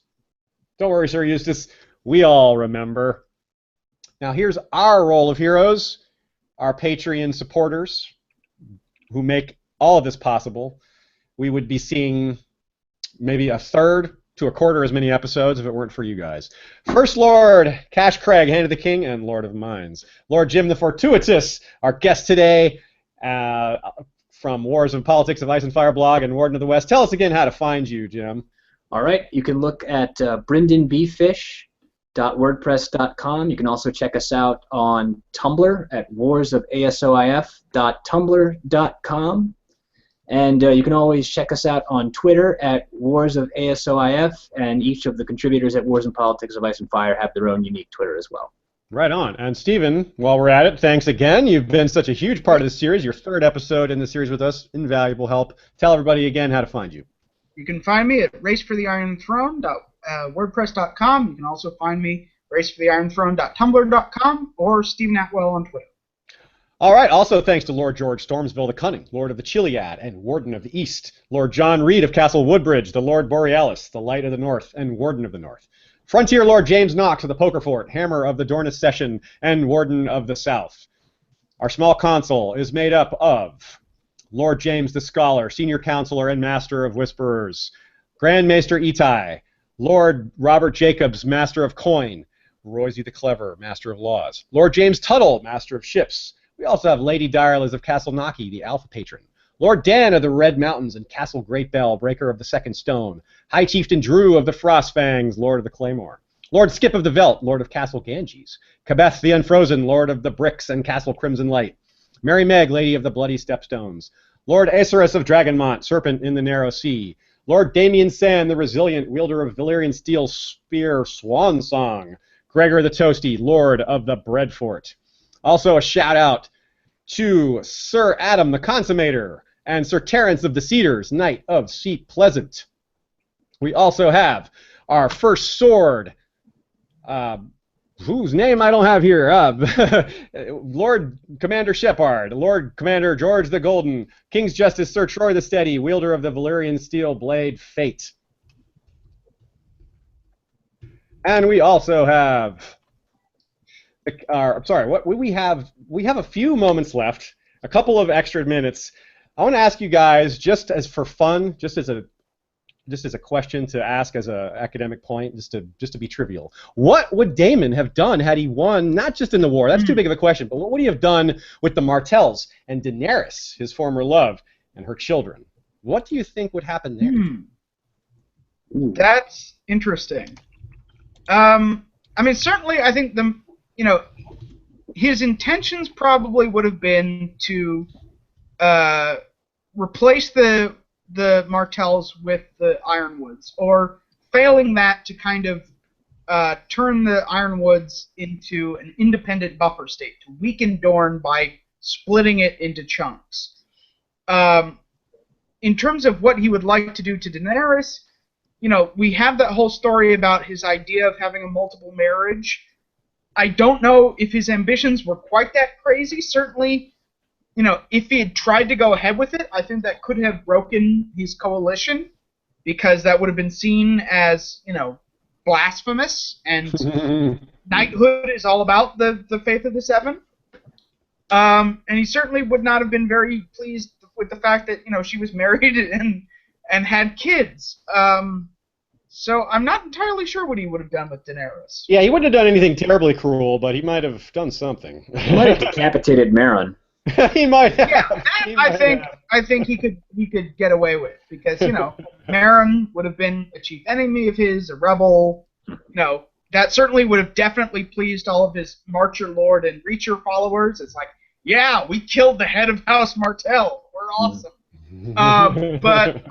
Don't worry, Sir Eustace, we all remember. Now here's our roll of heroes, our Patreon supporters who make all of this possible. We would be seeing maybe a third to a quarter as many episodes if it weren't for you guys. First Lord Cash Craig, Hand of the King, and Lord of Mines. Lord Jim the Fortuitous, our guest today, from Wars and Politics of Ice and Fire blog and Warden of the West. Tell us again how to find you, Jim. All right, you can look at brindonbfish.wordpress.com. You can also check us out on Tumblr at warsofasoif.tumblr.com. And you can always check us out on Twitter at warsofasoif, and each of the contributors at Wars and Politics of Ice and Fire have their own unique Twitter as well. Right on. And Stephen, while we're at it, thanks again. You've been such a huge part of the series, your third episode in the series with us, invaluable help. Tell everybody again how to find you. You can find me at racefortheironthrone.wordpress.com. You can also find me racefortheironthrone.tumblr.com or Stephen Attewell on Twitter. All right. Also, thanks to Lord George Stormsville the Cunning, Lord of the Chiliad and Warden of the East, Lord John Reed of Castle Woodbridge, the Lord Borealis, the Light of the North, and Warden of the North. Frontier Lord James Knox of the Poker Fort, Hammer of the Dornus Session, and Warden of the South. Our small council is made up of Lord James the Scholar, Senior Counselor and Master of Whisperers, Grand Maester Itai, Lord Robert Jacobs, Master of Coin, Roysy the Clever, Master of Laws, Lord James Tuttle, Master of Ships. We also have Lady Direliz of Castle Naki, the Alpha Patron, Lord Dan of the Red Mountains and Castle Great Bell, Breaker of the Second Stone, High Chieftain Drew of the Frostfangs, Lord of the Claymore, Lord Skip of the Veldt, Lord of Castle Ganges, Kabeth the Unfrozen, Lord of the Bricks and Castle Crimson Light, Mary Meg, Lady of the Bloody Stepstones, Lord Acerus of Dragonmont, Serpent in the Narrow Sea, Lord Damian Sand, the Resilient, wielder of Valyrian Steel Spear, Swan Song, Gregor the Toasty, Lord of the Breadfort. Also a shout-out to Sir Adam the Consummator and Sir Terence of the Cedars, Knight of Seat Pleasant. We also have our first sword, whose name I don't have here, Lord Commander Shepard, Lord Commander George the Golden, King's Justice Sir Troy the Steady, wielder of the Valyrian Steel Blade Fate. And we also have... we have a few moments left, a couple of extra minutes. I want to ask you guys, just as for fun, just as a question to ask as an academic point, just to be trivial. What would Daemon have done had he won, not just in the war? That's too big of a question, but what would he have done with the Martells and Daenerys, his former love, and her children? What do you think would happen there? That's interesting. Certainly, I think his intentions probably would have been to replace the the Martells with the Ironwoods, or failing that to kind of turn the Ironwoods into an independent buffer state, to weaken Dorne by splitting it into chunks. In terms of what he would like to do to Daenerys, we have that whole story about his idea of having a multiple marriage. I don't know if his ambitions were quite that crazy. Certainly, if he had tried to go ahead with it, I think that could have broken his coalition, because that would have been seen as, blasphemous, and knighthood is all about the faith of the Seven. And he certainly would not have been very pleased with the fact that, she was married and had kids. So I'm not entirely sure what he would have done with Daenerys. Yeah, he wouldn't have done anything terribly cruel, but he might have done something. He might have decapitated Meryn. He might have. Yeah, that I think he could get away with, because Meryn would have been a chief enemy of his, a rebel. That certainly would have definitely pleased all of his Marcher Lord and Reacher followers. It's like, yeah, we killed the head of House Martell. We're awesome. But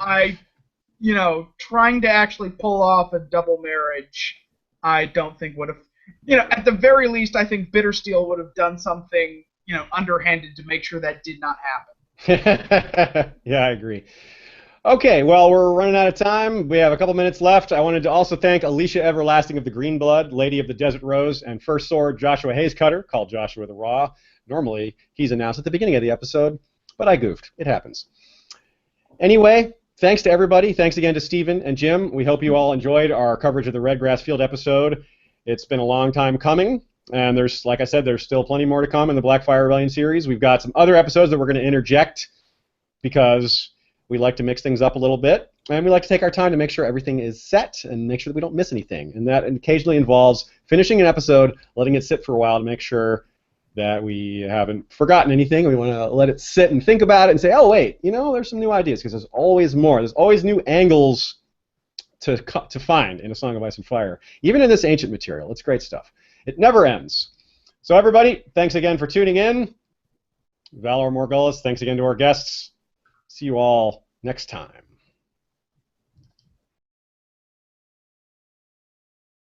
trying to actually pull off a double marriage, I don't think would have. At the very least, I think Bittersteel would have done something, underhanded to make sure that did not happen. Yeah, I agree. Okay, well, we're running out of time. We have a couple minutes left. I wanted to also thank Alicia Everlasting of the Green Blood, Lady of the Desert Rose, and First Sword Joshua Hayescutter, called Joshua the Raw. Normally, he's announced at the beginning of the episode, but I goofed. It happens. Anyway, thanks to everybody. Thanks again to Stephen and Jim. We hope you all enjoyed our coverage of the Redgrass Field episode. It's been a long time coming, and like I said, there's still plenty more to come in the Blackfyre Rebellion series. We've got some other episodes that we're going to interject, because we like to mix things up a little bit, and we like to take our time to make sure everything is set and make sure that we don't miss anything. And that occasionally involves finishing an episode, letting it sit for a while to make sure that we haven't forgotten anything. We want to let it sit and think about it and say, oh, wait, there's some new ideas, because there's always more. There's always new angles to find in A Song of Ice and Fire, even in this ancient material. It's great stuff. It never ends. So everybody, thanks again for tuning in. Valor Morgullis, thanks again to our guests. See you all next time.